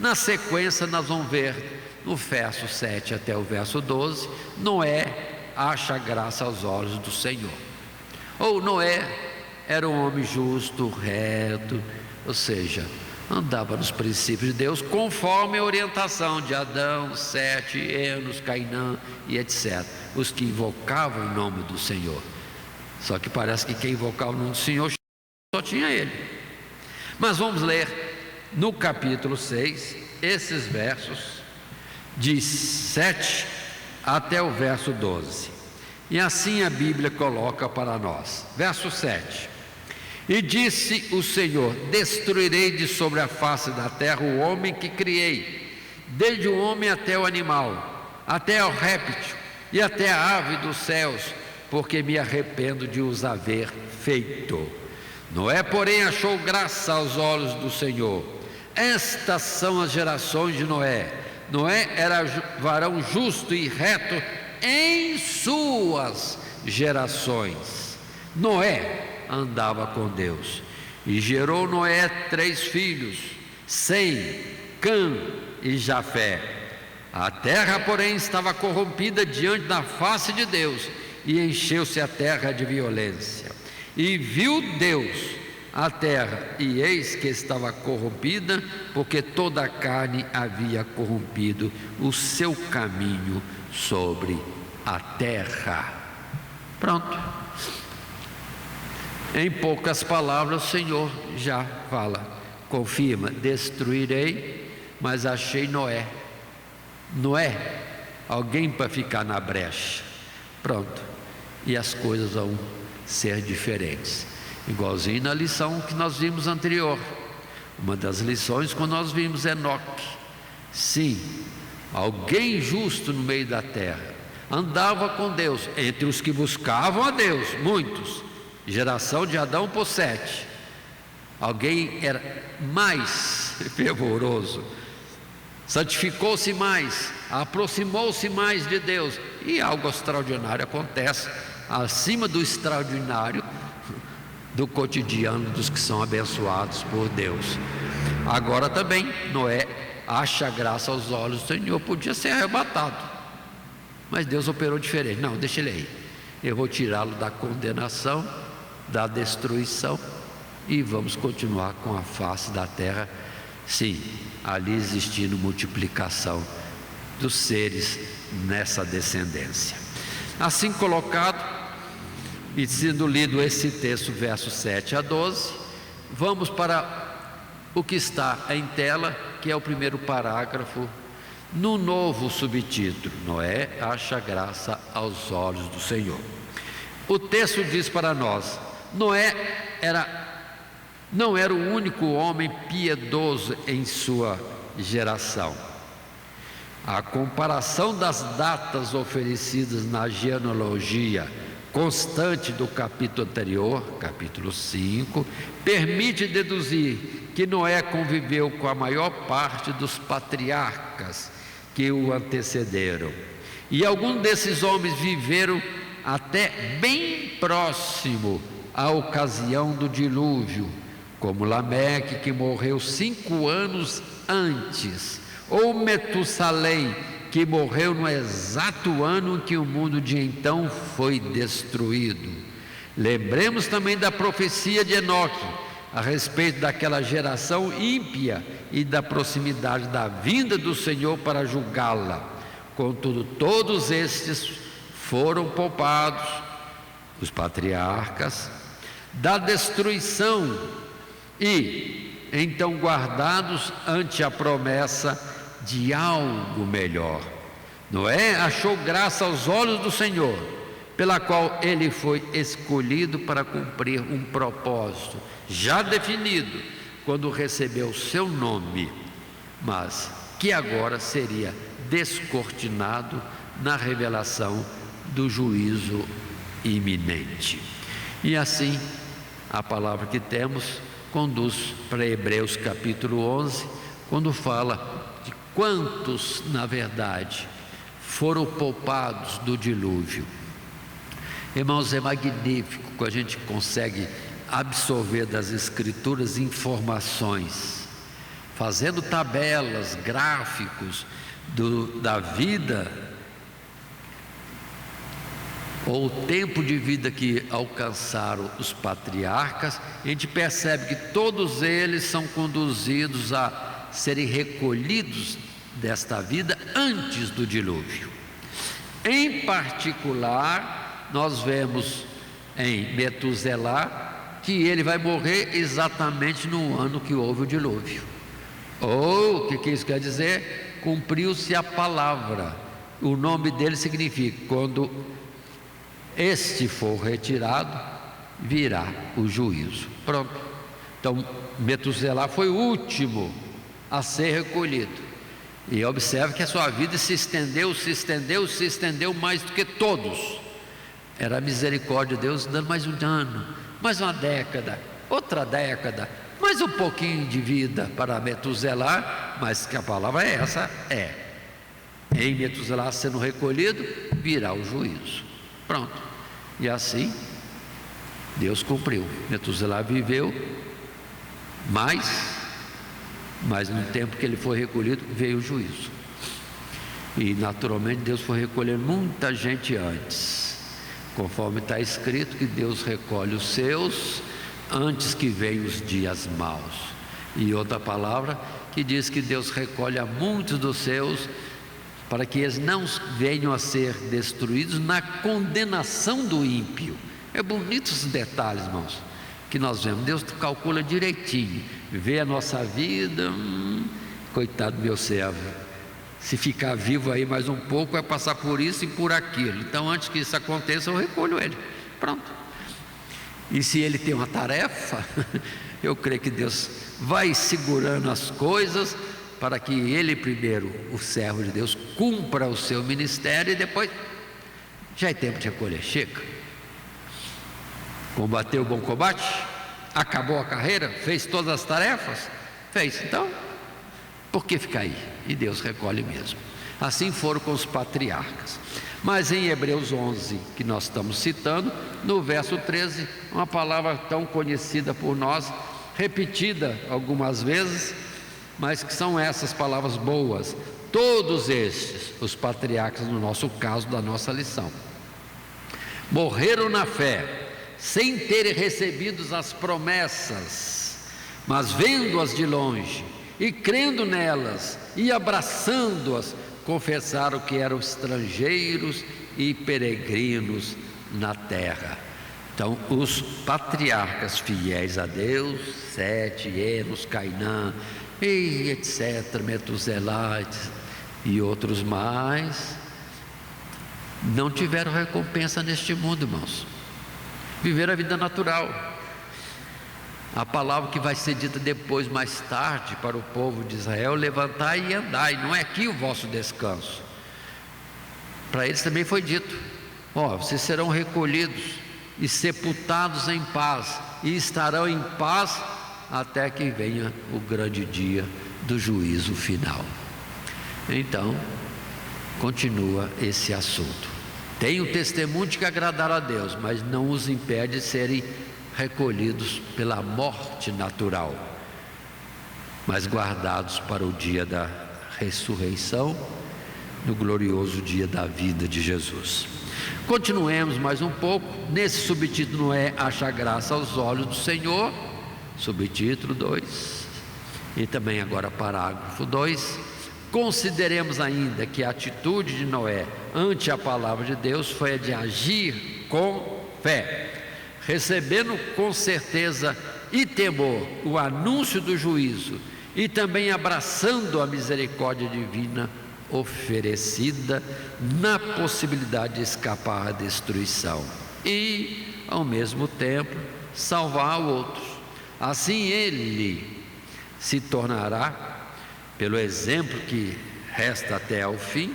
Na sequência nós vamos ver no verso 7 até o verso 12, Noé acha graça aos olhos do Senhor. Ou Noé era um homem justo, reto, ou seja, andava nos princípios de Deus, conforme a orientação de Adão, Sete, Enos, Cainã e etc. Os que invocavam o nome do Senhor. Só que parece que quem invocava o nome do Senhor só tinha ele. Mas vamos ler no capítulo 6, esses versos de 7 até o verso 12. E assim a Bíblia coloca para nós. Verso 7. E disse o Senhor: destruirei de sobre a face da terra o homem que criei, desde o homem até o animal, até o réptil e até a ave dos céus, porque me arrependo de os haver feito. Noé, porém, achou graça aos olhos do Senhor. Estas são as gerações de Noé. Noé era varão justo e reto em suas gerações. Noé andava com Deus e gerou Noé 3 filhos, Sem, Cã e Jafé. A terra, porém, estava corrompida diante da face de Deus, e encheu-se a terra de violência. E viu Deus a terra, e eis que estava corrompida, porque toda a carne havia corrompido o seu caminho sobre a terra. Pronto. Em poucas palavras, o Senhor já fala, confirma: destruirei, mas achei Noé. Noé, alguém para ficar na brecha. Pronto. E as coisas vão ser diferentes. Igualzinho na lição que nós vimos anterior. Uma das lições, quando nós vimos Enoque. Sim, alguém justo no meio da terra, andava com Deus, entre os que buscavam a Deus, muitos. Geração de Adão por 7. Alguém era mais fervoroso, santificou-se mais, aproximou-se mais de Deus, e algo extraordinário acontece, acima do extraordinário do cotidiano dos que são abençoados por Deus. Agora também Noé acha graça aos olhos do Senhor. Podia ser arrebatado, mas Deus operou diferente. Não, deixa ele aí, eu vou tirá-lo da condenação, da destruição, e vamos continuar com a face da terra, sim, ali existindo multiplicação dos seres nessa descendência. Assim colocado e sendo lido esse texto, versos 7 a 12, vamos para o que está em tela, que é o primeiro parágrafo, no novo subtítulo: Noé acha graça aos olhos do Senhor. O texto diz para nós: Noé não era o único homem piedoso em sua geração. A comparação das datas oferecidas na genealogia constante do capítulo anterior, capítulo 5, permite deduzir que Noé conviveu com a maior parte dos patriarcas que o antecederam, e alguns desses homens viveram até bem próximo à ocasião do dilúvio, como Lameque, que morreu 5 anos antes, ou Metussalém, que morreu no exato ano em que o mundo de então foi destruído. Lembremos também da profecia de Enoque a respeito daquela geração ímpia e da proximidade da vinda do Senhor para julgá-la. Contudo, todos estes foram poupados, os patriarcas, da destruição e então guardados ante a promessa de algo melhor. Noé achou graça aos olhos do Senhor, pela qual ele foi escolhido para cumprir um propósito já definido quando recebeu seu nome, mas que agora seria descortinado na revelação do juízo iminente. E assim, a palavra que temos conduz para Hebreus capítulo 11, quando fala de quantos, na verdade, foram poupados do dilúvio. Irmãos, é magnífico que a gente consegue absorver das Escrituras informações, fazendo tabelas, gráficos da vida, ou o tempo de vida que alcançaram os patriarcas. A gente percebe que todos eles são conduzidos a serem recolhidos desta vida antes do dilúvio. Em particular, nós vemos em Metuselá que ele vai morrer exatamente no ano que houve o dilúvio. Ou, o que isso quer dizer? Cumpriu-se a palavra. O nome dele significa: quando este for retirado, virá o juízo. Pronto. Então, Metuselá foi o último a ser recolhido. E observe que a sua vida se estendeu mais do que todos. Era a misericórdia de Deus dando mais um ano, mais uma década, outra década, mais um pouquinho de vida para Metuselá, mas que a palavra é essa, em Metuselá sendo recolhido, virá o juízo. Pronto. E assim, Deus cumpriu. Metuselá viveu mas no tempo que ele foi recolhido, veio o juízo. E naturalmente Deus foi recolher muita gente antes, conforme está escrito que Deus recolhe os seus antes que venham os dias maus. E outra palavra que diz que Deus recolhe a muitos dos seus para que eles não venham a ser destruídos na condenação do ímpio. É bonito esses detalhes, irmãos, que nós vemos. Deus calcula direitinho, vê a nossa vida. Coitado do meu servo, se ficar vivo aí mais um pouco, vai passar por isso e por aquilo. Então, antes que isso aconteça, eu recolho ele. Pronto. E se ele tem uma tarefa, eu creio que Deus vai segurando as coisas para que ele primeiro, o servo de Deus, cumpra o seu ministério, e depois já é tempo de recolher. Chega. Combateu o bom combate, acabou a carreira, fez todas as tarefas, fez. Então, por que ficar aí? E Deus recolhe mesmo. Assim foram com os patriarcas. Mas em Hebreus 11, que nós estamos citando, no verso 13, uma palavra tão conhecida por nós, repetida algumas vezes, mas que são essas palavras boas. Todos estes, os patriarcas, no nosso caso, da nossa lição, morreram na fé, sem terem recebido as promessas, mas vendo-as de longe e crendo nelas e abraçando-as, confessaram que eram estrangeiros e peregrinos na terra. Então, os patriarcas fiéis a Deus, Sete, Enos, Cainã, e etc., Metuselá e outros mais, não tiveram recompensa neste mundo, irmãos. Viveram a vida natural. A palavra que vai ser dita depois, mais tarde, para o povo de Israel: levantai e andai, não é aqui o vosso descanso. Para eles também foi dito: vocês serão recolhidos e sepultados em paz, e estarão em paz até que venha o grande dia do juízo final. Então, continua esse assunto. Tem o testemunho de que agradaram a Deus, mas não os impede de serem recolhidos pela morte natural, mas guardados para o dia da ressurreição, no glorioso dia da vida de Jesus. Continuemos mais um pouco. Nesse subtítulo, Noé acha graça aos olhos do Senhor, subtítulo 2, e também agora parágrafo 2. Consideremos ainda que a atitude de Noé ante a palavra de Deus foi a de agir com fé, recebendo com certeza e temor o anúncio do juízo, e também abraçando a misericórdia divina oferecida na possibilidade de escapar à destruição e, ao mesmo tempo, salvar outros. Assim ele se tornará, pelo exemplo que resta até ao fim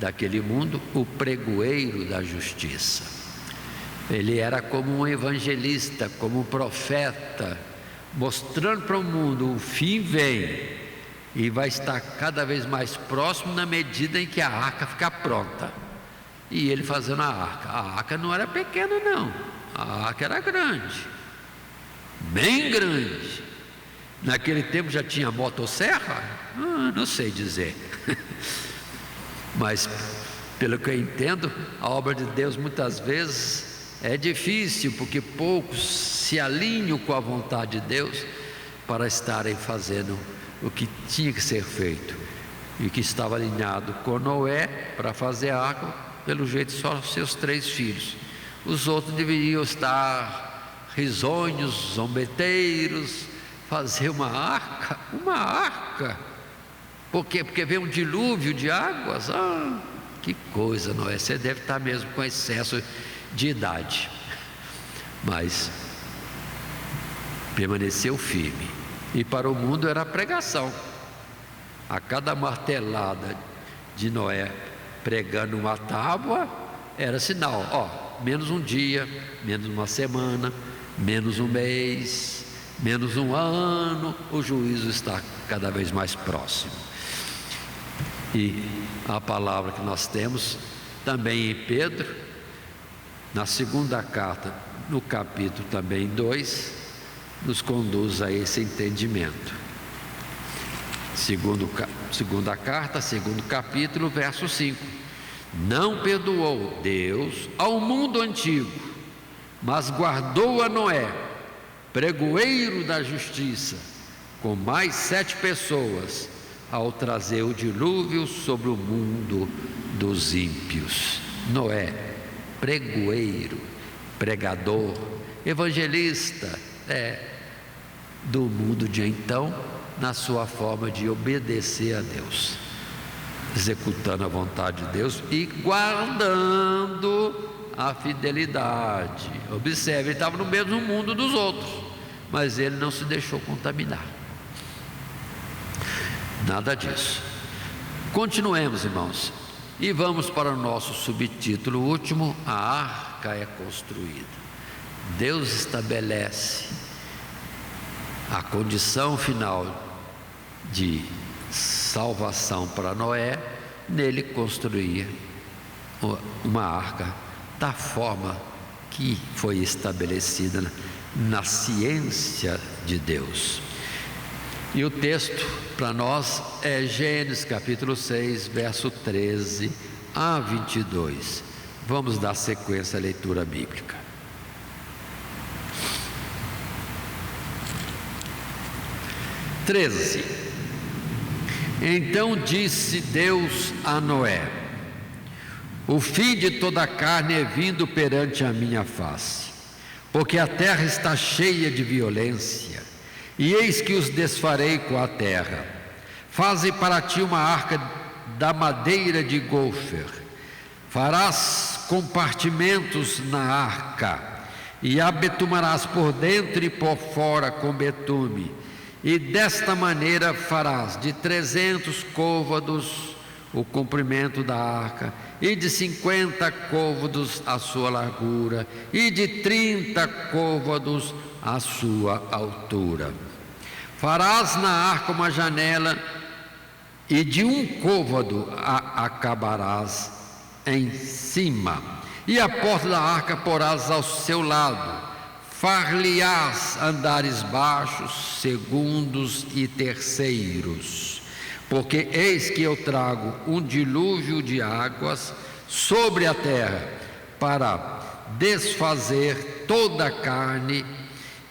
daquele mundo, o pregoeiro da justiça. Ele era como um evangelista, como um profeta, mostrando para o mundo: o fim vem e vai estar cada vez mais próximo na medida em que a arca ficar pronta. E ele fazendo a arca não era pequena não, a arca era grande, bem grande. Naquele tempo já tinha motosserra? Não sei dizer. Mas, pelo que eu entendo, a obra de Deus muitas vezes é difícil, porque poucos se alinham com a vontade de Deus para estarem fazendo o que tinha que ser feito, e que estava alinhado com Noé para fazer a arca, pelo jeito só seus 3 filhos. Os outros deveriam estar risonhos, zombeteiros, fazer uma arca. Por quê? Porque veio um dilúvio de águas. Que coisa, Noé, você deve estar mesmo com excesso de idade. Mas permaneceu firme, e para o mundo era a pregação. A cada martelada de Noé pregando uma tábua era sinal: menos um dia, menos uma semana, menos um mês, menos um ano, o juízo está cada vez mais próximo. E a palavra que nós temos também em Pedro, na segunda carta, no capítulo também 2, nos conduz a esse entendimento. Segunda carta, segundo capítulo, verso 5: não perdoou Deus ao mundo antigo, mas guardou a Noé, pregoeiro da justiça, com mais 7 pessoas, ao trazer o dilúvio sobre o mundo dos ímpios. Noé, pregoeiro, pregador, evangelista, do mundo de então, na sua forma de obedecer a Deus, executando a vontade de Deus e guardando a fidelidade. Observe, ele estava no mesmo mundo dos outros, mas ele não se deixou contaminar. Nada disso. Continuemos, irmãos, e vamos para o nosso subtítulo último: a arca é construída. Deus estabelece a condição final de salvação para Noé, nele construir uma arca da forma que foi estabelecida na ciência de Deus. E o texto para nós é Gênesis capítulo 6, verso 13 a 22. Vamos dar sequência à leitura bíblica. 13. Então disse Deus a Noé: o fim de toda a carne é vindo perante a minha face, porque a terra está cheia de violência, e eis que os desfarei com a terra. Faze para ti uma arca da madeira de gofer, farás compartimentos na arca, e a betumarás por dentro e por fora com betume, e desta maneira farás de 300 côvados o comprimento da arca, e de 50 côvados a sua largura, e de 30 côvados a sua altura. Farás na arca uma janela, e de 1 côvado a acabarás em cima, e a porta da arca porás ao seu lado. far-lhe-ás andares baixos, segundos e terceiros, porque eis que eu trago um dilúvio de águas sobre a terra, para desfazer toda a carne,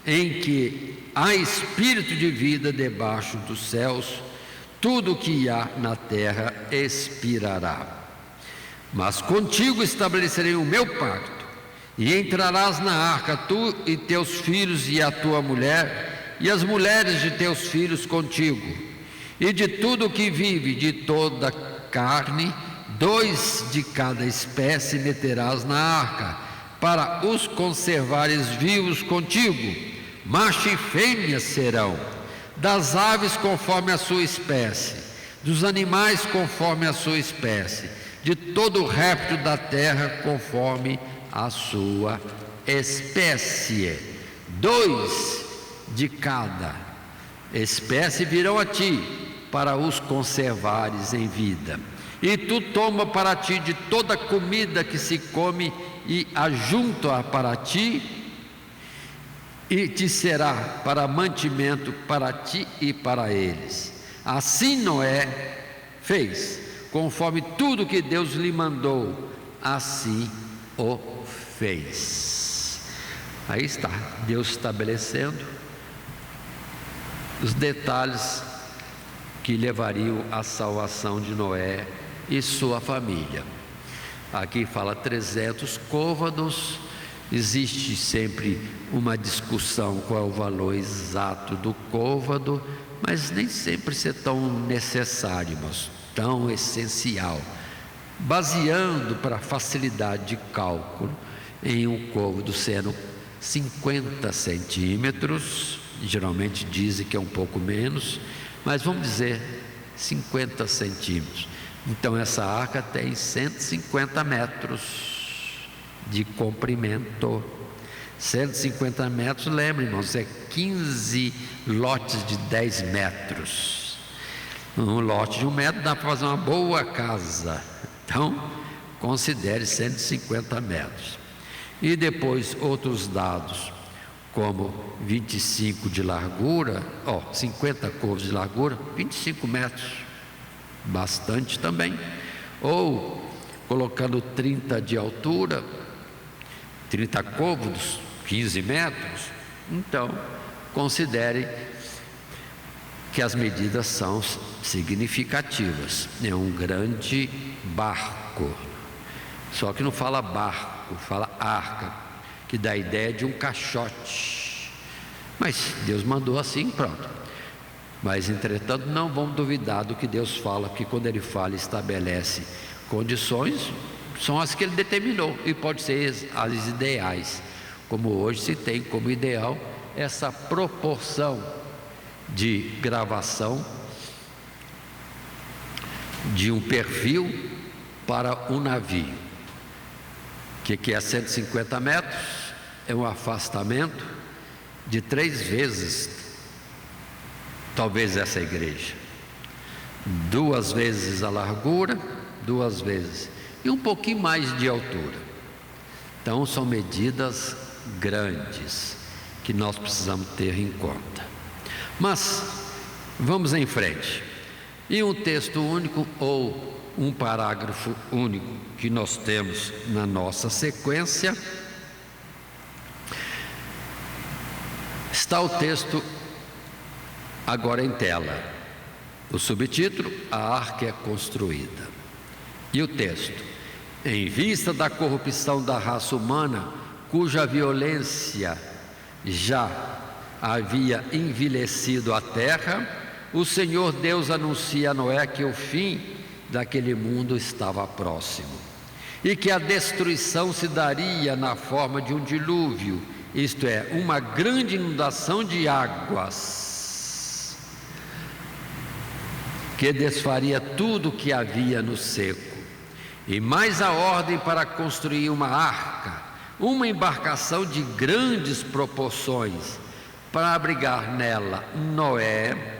em que há espírito de vida debaixo dos céus, tudo o que há na terra expirará. Mas contigo estabelecerei o meu pacto, e entrarás na arca, tu e teus filhos e a tua mulher, e as mulheres de teus filhos contigo, e de tudo que vive, de toda carne, 2 de cada espécie meterás na arca, para os conservares vivos contigo. Macho e fêmea serão, das aves conforme a sua espécie, dos animais conforme a sua espécie, de todo o réptil da terra conforme a sua espécie. 2 de cada espécie virão a ti, para os conservares em vida. E tu toma para ti de toda comida que se come, e ajunta para ti, e te será para mantimento para ti e para eles. Assim Noé fez, conforme tudo que Deus lhe mandou, assim o fez. Aí está, Deus estabelecendo os detalhes que levariam à salvação de Noé e sua família. Aqui fala 300 côvados. Existe sempre uma discussão qual é o valor exato do côvado, mas nem sempre isso é tão necessário, mas tão essencial, baseando para facilidade de cálculo em um côvado sendo 50 centímetros, geralmente dizem que é um pouco menos, mas vamos dizer 50 centímetros. Então essa arca tem 150 metros de comprimento. 150 metros, lembre, irmãos, é 15 lotes de 10 metros. Um lote de 1 metro dá para fazer uma boa casa. Então, considere 150 metros. E depois outros dados, como 25 de largura, 50 côvados de largura, 25 metros, bastante também. Ou colocando 30 de altura, 30 côvados, 15 metros. Então, considere que as medidas são significativas. É um grande barco, só que não fala barco, fala arca, que dá a ideia de um caixote. Mas Deus mandou assim, pronto. Mas entretanto não vamos duvidar do que Deus fala, porque quando Ele fala e estabelece condições, são as que Ele determinou, e pode ser as ideais, como hoje se tem como ideal essa proporção de gravação de um perfil para um navio. O que é 150 metros? É um afastamento de 3 vezes, talvez essa igreja, 2 vezes a largura, 2 vezes, e um pouquinho mais de altura. Então são medidas grandes que nós precisamos ter em conta. Mas vamos em frente. E um texto único ou um parágrafo único que nós temos na nossa sequência, está o texto agora em tela. O subtítulo: a arca é construída. E o texto: em vista da corrupção da raça humana, cuja violência já havia envelhecido a terra, o Senhor Deus anuncia a Noé que o fim daquele mundo estava próximo, e que a destruição se daria na forma de um dilúvio, isto é, uma grande inundação de águas, que desfaria tudo o que havia no seco. E mais a ordem para construir uma arca, uma embarcação de grandes proporções, para abrigar nela Noé,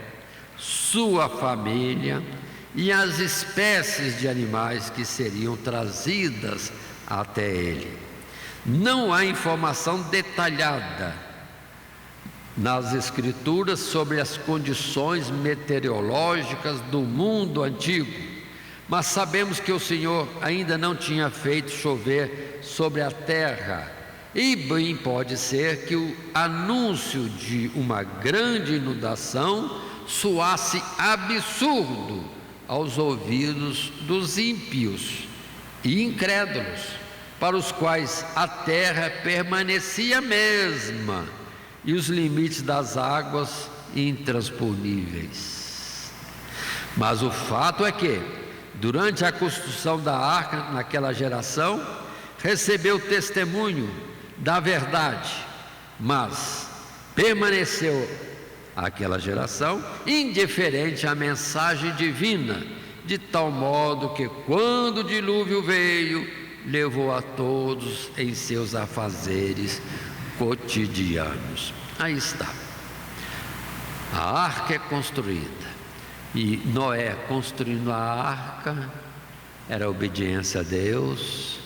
sua família e as espécies de animais que seriam trazidas até ele. Não há informação detalhada nas Escrituras sobre as condições meteorológicas do mundo antigo, mas sabemos que o Senhor ainda não tinha feito chover sobre a terra, e bem pode ser que o anúncio de uma grande inundação soasse absurdo aos ouvidos dos ímpios e incrédulos, para os quais a terra permanecia a mesma e os limites das águas intransponíveis. Mas o fato é que, durante a construção da arca naquela geração, recebeu testemunho da verdade, mas permaneceu aquela geração indiferente à mensagem divina, de tal modo que, quando o dilúvio veio, levou a todos em seus afazeres cotidianos. Aí está. A arca é construída, e Noé, construindo a arca, era obediência a Deus,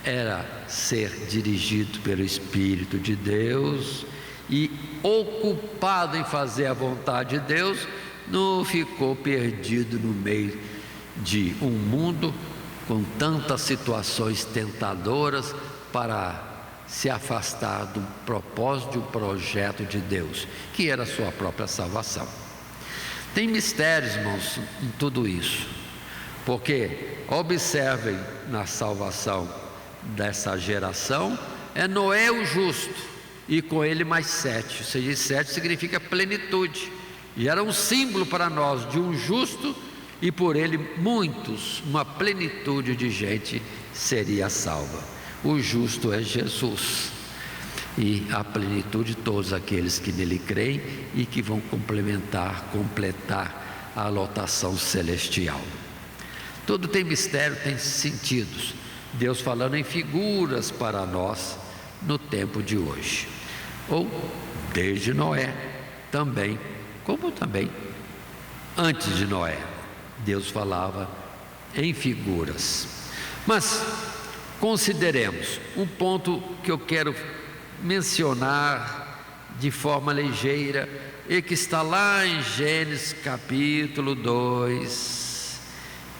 era ser dirigido pelo Espírito de Deus, e ocupado em fazer a vontade de Deus, não ficou perdido no meio de um mundo com tantas situações tentadoras para se afastar do propósito, de um projeto de Deus, que era a sua própria salvação. Tem mistérios, irmãos, em tudo isso, porque observem na salvação dessa geração, é Noé o justo, e com ele mais 7, ou seja, 7 significa plenitude, e era um símbolo para nós de um justo, e por ele muitos, uma plenitude de gente seria salva. O justo é Jesus, e a plenitude de todos aqueles que nele creem e que vão completar a lotação celestial. Tudo tem mistério, tem sentidos, Deus falando em figuras para nós no tempo de hoje, ou desde Noé também, como também antes de Noé, Deus falava em figuras. Mas consideremos um ponto que eu quero mencionar de forma ligeira, e que está lá em Gênesis capítulo 2.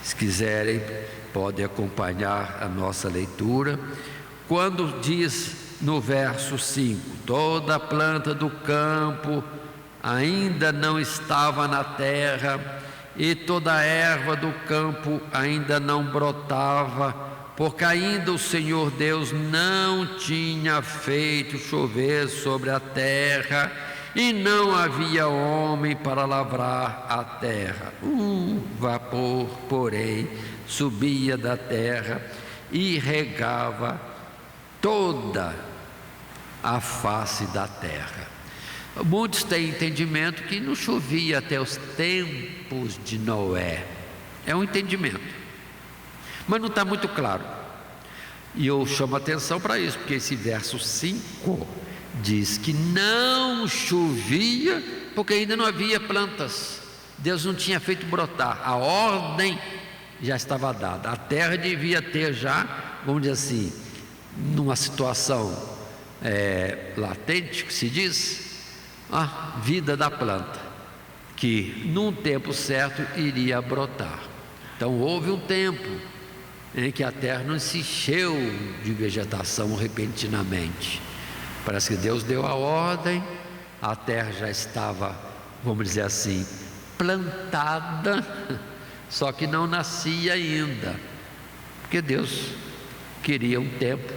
Se quiserem, podem acompanhar a nossa leitura, quando diz no verso 5: toda planta do campo ainda não estava na terra, e toda a erva do campo ainda não brotava, porque ainda o Senhor Deus não tinha feito chover sobre a terra, e não havia homem para lavrar a terra. Vapor, porém, subia da terra e regava toda a face da terra. Muitos têm entendimento que não chovia até os tempos de Noé. É um entendimento, mas não está muito claro. E eu chamo a atenção para isso, porque esse verso 5 diz que não chovia porque ainda não havia plantas. Deus não tinha feito brotar, a ordem já estava dada. A terra devia ter já, vamos dizer assim, numa situação latente, que se diz, a vida da planta, que num tempo certo iria brotar. Então houve um tempo em que a terra não se encheu de vegetação repentinamente. Parece que Deus deu a ordem, a terra já estava, vamos dizer assim, plantada, só que não nascia ainda, porque Deus queria um tempo,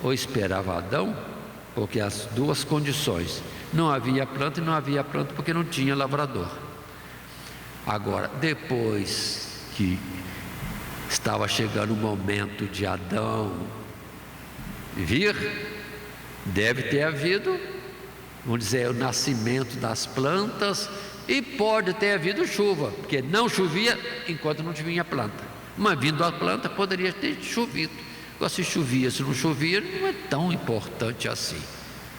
ou esperava Adão, porque as duas condições, não havia planta e não havia planta porque não tinha lavrador. Agora, depois que estava chegando o momento de Adão vir, deve ter havido, vamos dizer, o nascimento das plantas, e pode ter havido chuva, porque não chovia enquanto não tinha planta, mas vindo a planta poderia ter chovido. Agora, se chovia, se não chovia, não é tão importante assim.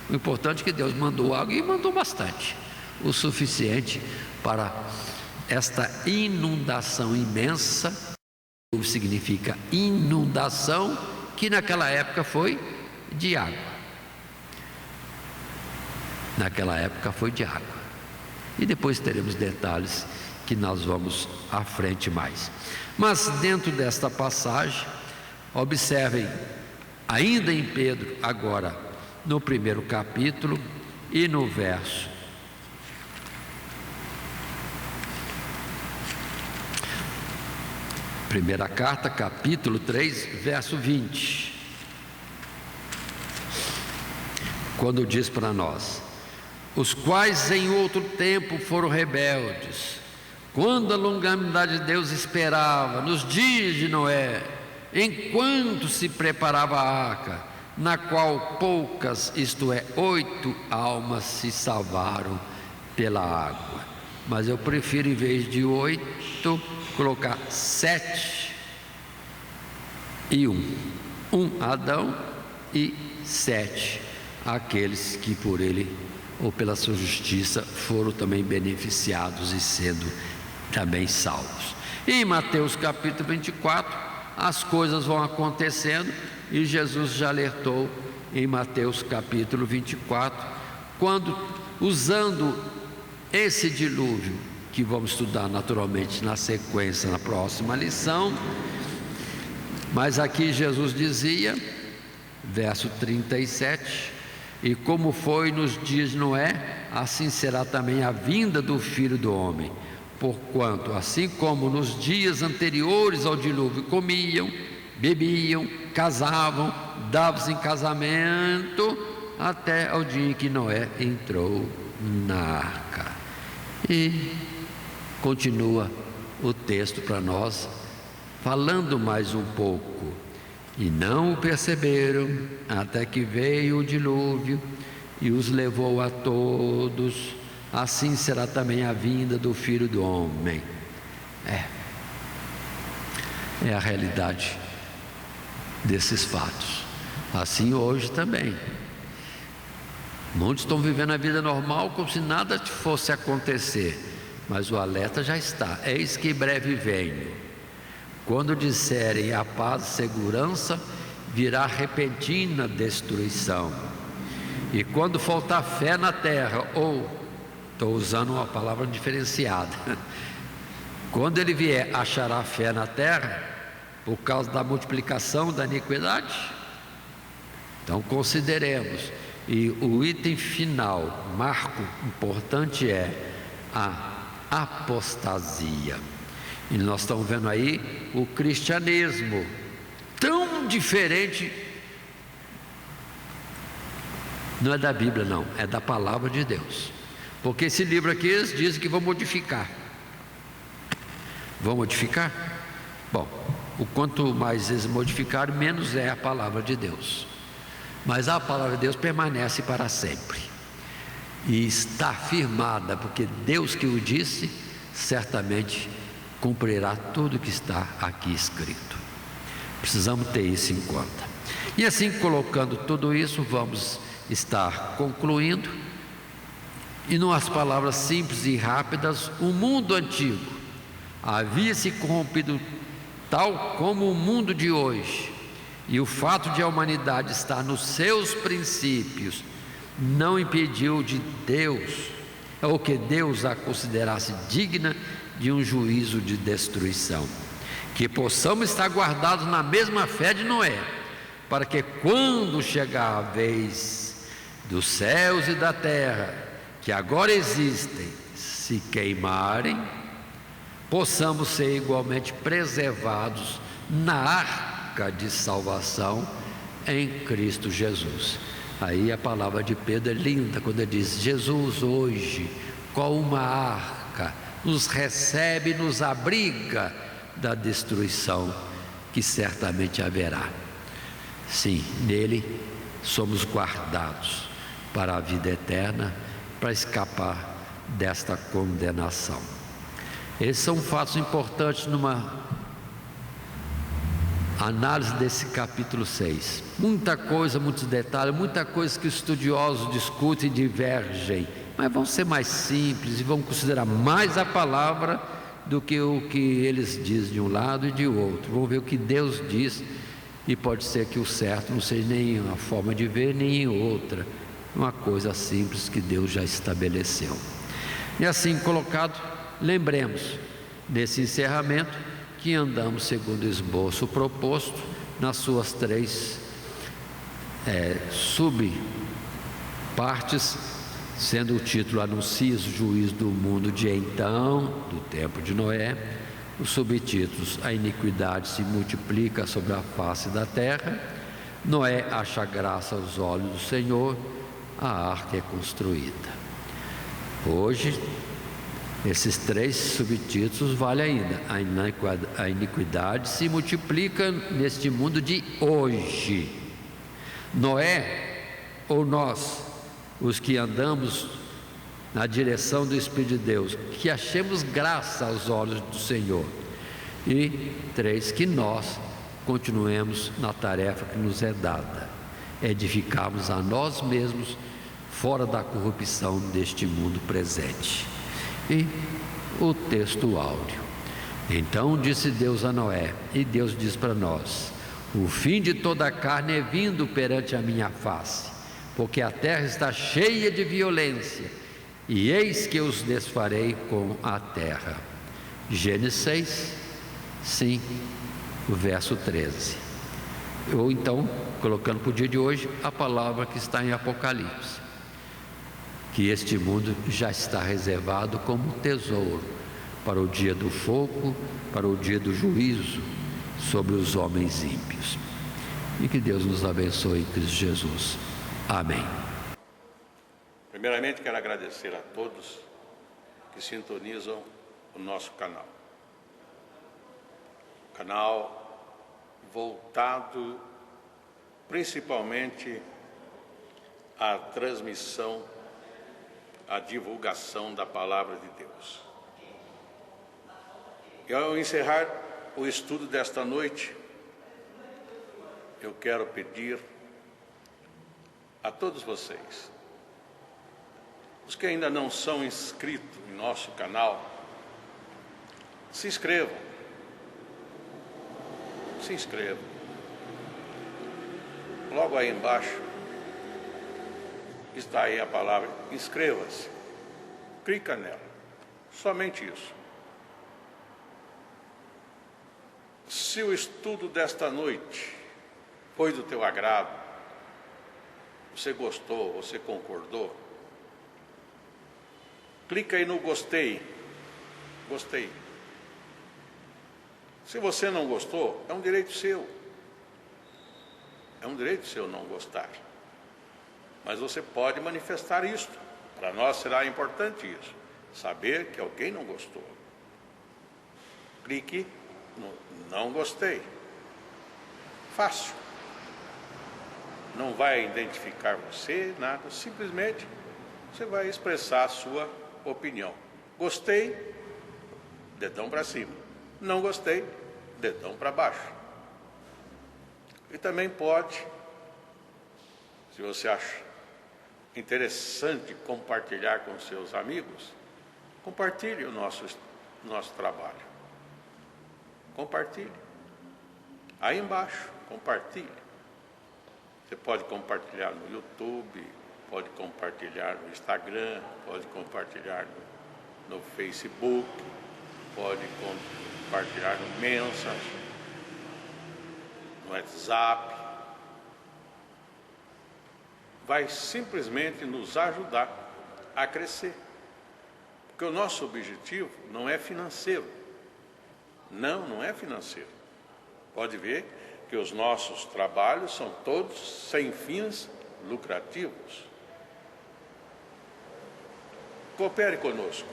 O importante é que Deus mandou água, e mandou bastante, o suficiente para esta inundação imensa. Significa inundação, que naquela época foi de água. Naquela época foi de água. E depois teremos detalhes que nós vamos à frente mais. Mas dentro desta passagem, observem, ainda em Pedro, agora no primeiro capítulo e no verso. Primeira carta, capítulo 3, verso 20. Quando diz para nós: os quais em outro tempo foram rebeldes, quando a longanimidade de Deus esperava, nos dias de Noé, enquanto se preparava a arca, na qual poucas, isto é, 8 almas se salvaram pela água. Mas eu prefiro, em vez de 8, colocar 7 e 1. Adão e 7, aqueles que por ele ou pela sua justiça foram também beneficiados e sendo também salvos. E em Mateus capítulo 24, as coisas vão acontecendo e Jesus já alertou em Mateus capítulo 24, quando, usando esse dilúvio, que vamos estudar naturalmente na sequência, na próxima lição, mas aqui Jesus dizia, verso 37, e como foi nos dias de Noé, assim será também a vinda do Filho do Homem. Porquanto, assim como nos dias anteriores ao dilúvio, comiam, bebiam, casavam, davam-se em casamento, até ao dia em que Noé entrou na arca. E continua o texto para nós, falando mais um pouco. E não o perceberam, até que veio o dilúvio e os levou a todos. Assim será também a vinda do Filho do Homem. É a realidade desses fatos. Assim hoje também. Muitos estão vivendo a vida normal como se nada fosse acontecer. Mas o alerta já está. Eis que em breve venho. Quando disserem a paz e segurança, virá repentina destruição. E quando faltar fé na terra, ou, estou usando uma palavra diferenciada, quando ele vier, achará fé na terra, por causa da multiplicação da iniquidade? Então consideremos. E o item final, marco importante, é a apostasia. E nós estamos vendo aí o cristianismo tão diferente. Não é da Bíblia, não, é da palavra de Deus. Porque esse livro aqui eles dizem que vão modificar. Vão modificar? Bom, o quanto mais eles modificarem, menos é a palavra de Deus. Mas a palavra de Deus permanece para sempre. E está firmada, porque Deus que o disse, certamente cumprirá tudo que está aqui escrito. Precisamos ter isso em conta. E assim, colocando tudo isso, vamos estar concluindo. E numas palavras simples e rápidas, o mundo antigo havia se corrompido tal como o mundo de hoje. E o fato de a humanidade estar nos seus princípios não impediu de Deus, ou que Deus a considerasse digna de um juízo de destruição. Que possamos estar guardados na mesma fé de Noé, para que quando chegar a vez dos céus e da terra, que agora existem, se queimarem, possamos ser igualmente preservados na arca de salvação em Cristo Jesus. Aí a palavra de Pedro é linda quando ele diz: Jesus hoje, com uma arca, nos recebe, nos abriga da destruição que certamente haverá. Sim, nele somos guardados para a vida eterna, para escapar desta condenação. Esses são fatos importantes numa análise desse capítulo 6. Muita coisa, muitos detalhes, muita coisa que os estudiosos discutem e divergem, mas vão ser mais simples e vão considerar mais a palavra do que o que eles dizem de um lado e de outro. Vão ver o que Deus diz E pode ser que o certo não seja nem uma forma de ver, nem em outra. Uma coisa simples que Deus já estabeleceu. E assim colocado, lembremos desse encerramento que andamos segundo o esboço proposto nas suas três subpartes, sendo o título Anuncia o juízo do mundo de então, do tempo de Noé. Os subtítulos: a iniquidade se multiplica sobre a face da terra, Noé acha graça aos olhos do Senhor, a arca é construída. Hoje, esses três subtítulos valem ainda. A iniquidade se multiplica neste mundo de hoje. Noé, ou nós, os que andamos na direção do Espírito de Deus, que achemos graça aos olhos do Senhor. E três, que nós continuemos na tarefa que nos é dada, edificarmos a nós mesmos fora da corrupção deste mundo presente. E o texto áureo: então disse Deus a Noé, e Deus diz para nós: o fim de toda a carne é vindo perante a minha face, porque a terra está cheia de violência, e eis que os desfarei com a terra. Gênesis 6, sim, o verso 13. Ou então, colocando para o dia de hoje, a palavra que está em Apocalipse, que este mundo já está reservado como tesouro para o dia do fogo, para o dia do juízo sobre os homens ímpios. E que Deus nos abençoe em Cristo Jesus. Amém. Primeiramente, quero agradecer a todos que sintonizam o nosso canal. Canal voltado principalmente à transmissão, à divulgação da Palavra de Deus. E ao encerrar o estudo desta noite, eu quero pedir a todos vocês, os que ainda não são inscritos em nosso canal, se inscrevam. Se inscrevam. Logo aí embaixo está aí a palavra inscreva-se. Clica nela. Somente isso. Se o estudo desta noite foi do teu agrado, você gostou, você concordou, clica aí no gostei. Gostei. Se você não gostou, é um direito seu. É um direito seu não gostar. Mas você pode manifestar isto. Para nós será importante isso. Saber que alguém não gostou. Clique no não gostei. Fácil. Não vai identificar você, nada. Simplesmente você vai expressar a sua opinião. Gostei, dedão para cima. Não gostei, dedão para baixo. E também pode, se você acha interessante compartilhar com seus amigos, compartilhe o nosso trabalho. Compartilhe. Aí embaixo, compartilhe. Você pode compartilhar no YouTube, pode compartilhar no Instagram, pode compartilhar no Facebook, pode compartilhar no Messenger, no WhatsApp. Vai simplesmente nos ajudar a crescer. Porque o nosso objetivo não é financeiro. Não é financeiro. Pode ver que os nossos trabalhos são todos sem fins lucrativos. Coopere conosco.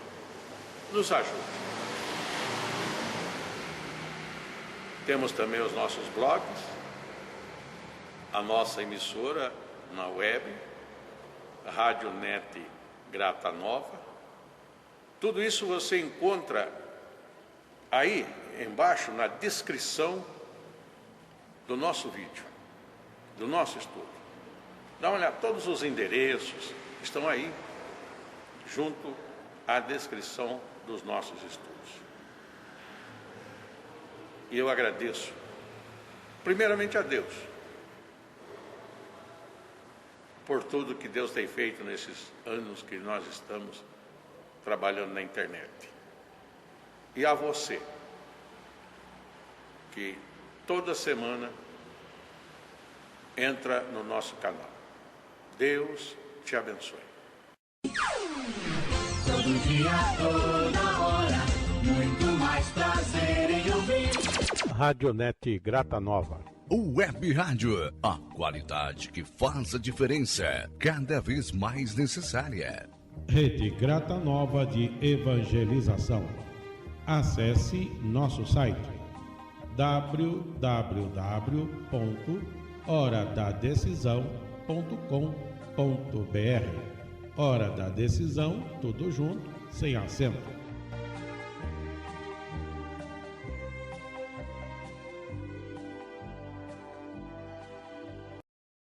Nos ajude. Temos também os nossos blogs, a nossa emissora na web, Rádio Net Grata Nova. Tudo isso você encontra aí embaixo na descrição do nosso vídeo, do nosso estudo. Dá uma olhada, todos os endereços estão aí, junto à descrição dos nossos estudos. E eu agradeço primeiramente a Deus, por tudo que Deus tem feito nesses anos que nós estamos trabalhando na internet. E a você, que toda semana entra no nosso canal. Deus te abençoe. Todo dia, toda hora, muito mais prazer em ouvir. Radionet Grata Nova. Web Rádio, a qualidade que faz a diferença, cada vez mais necessária. Rede Grata Nova de Evangelização. Acesse nosso site www.horadadecisão.com.br. Hora da Decisão, tudo junto, sem acento.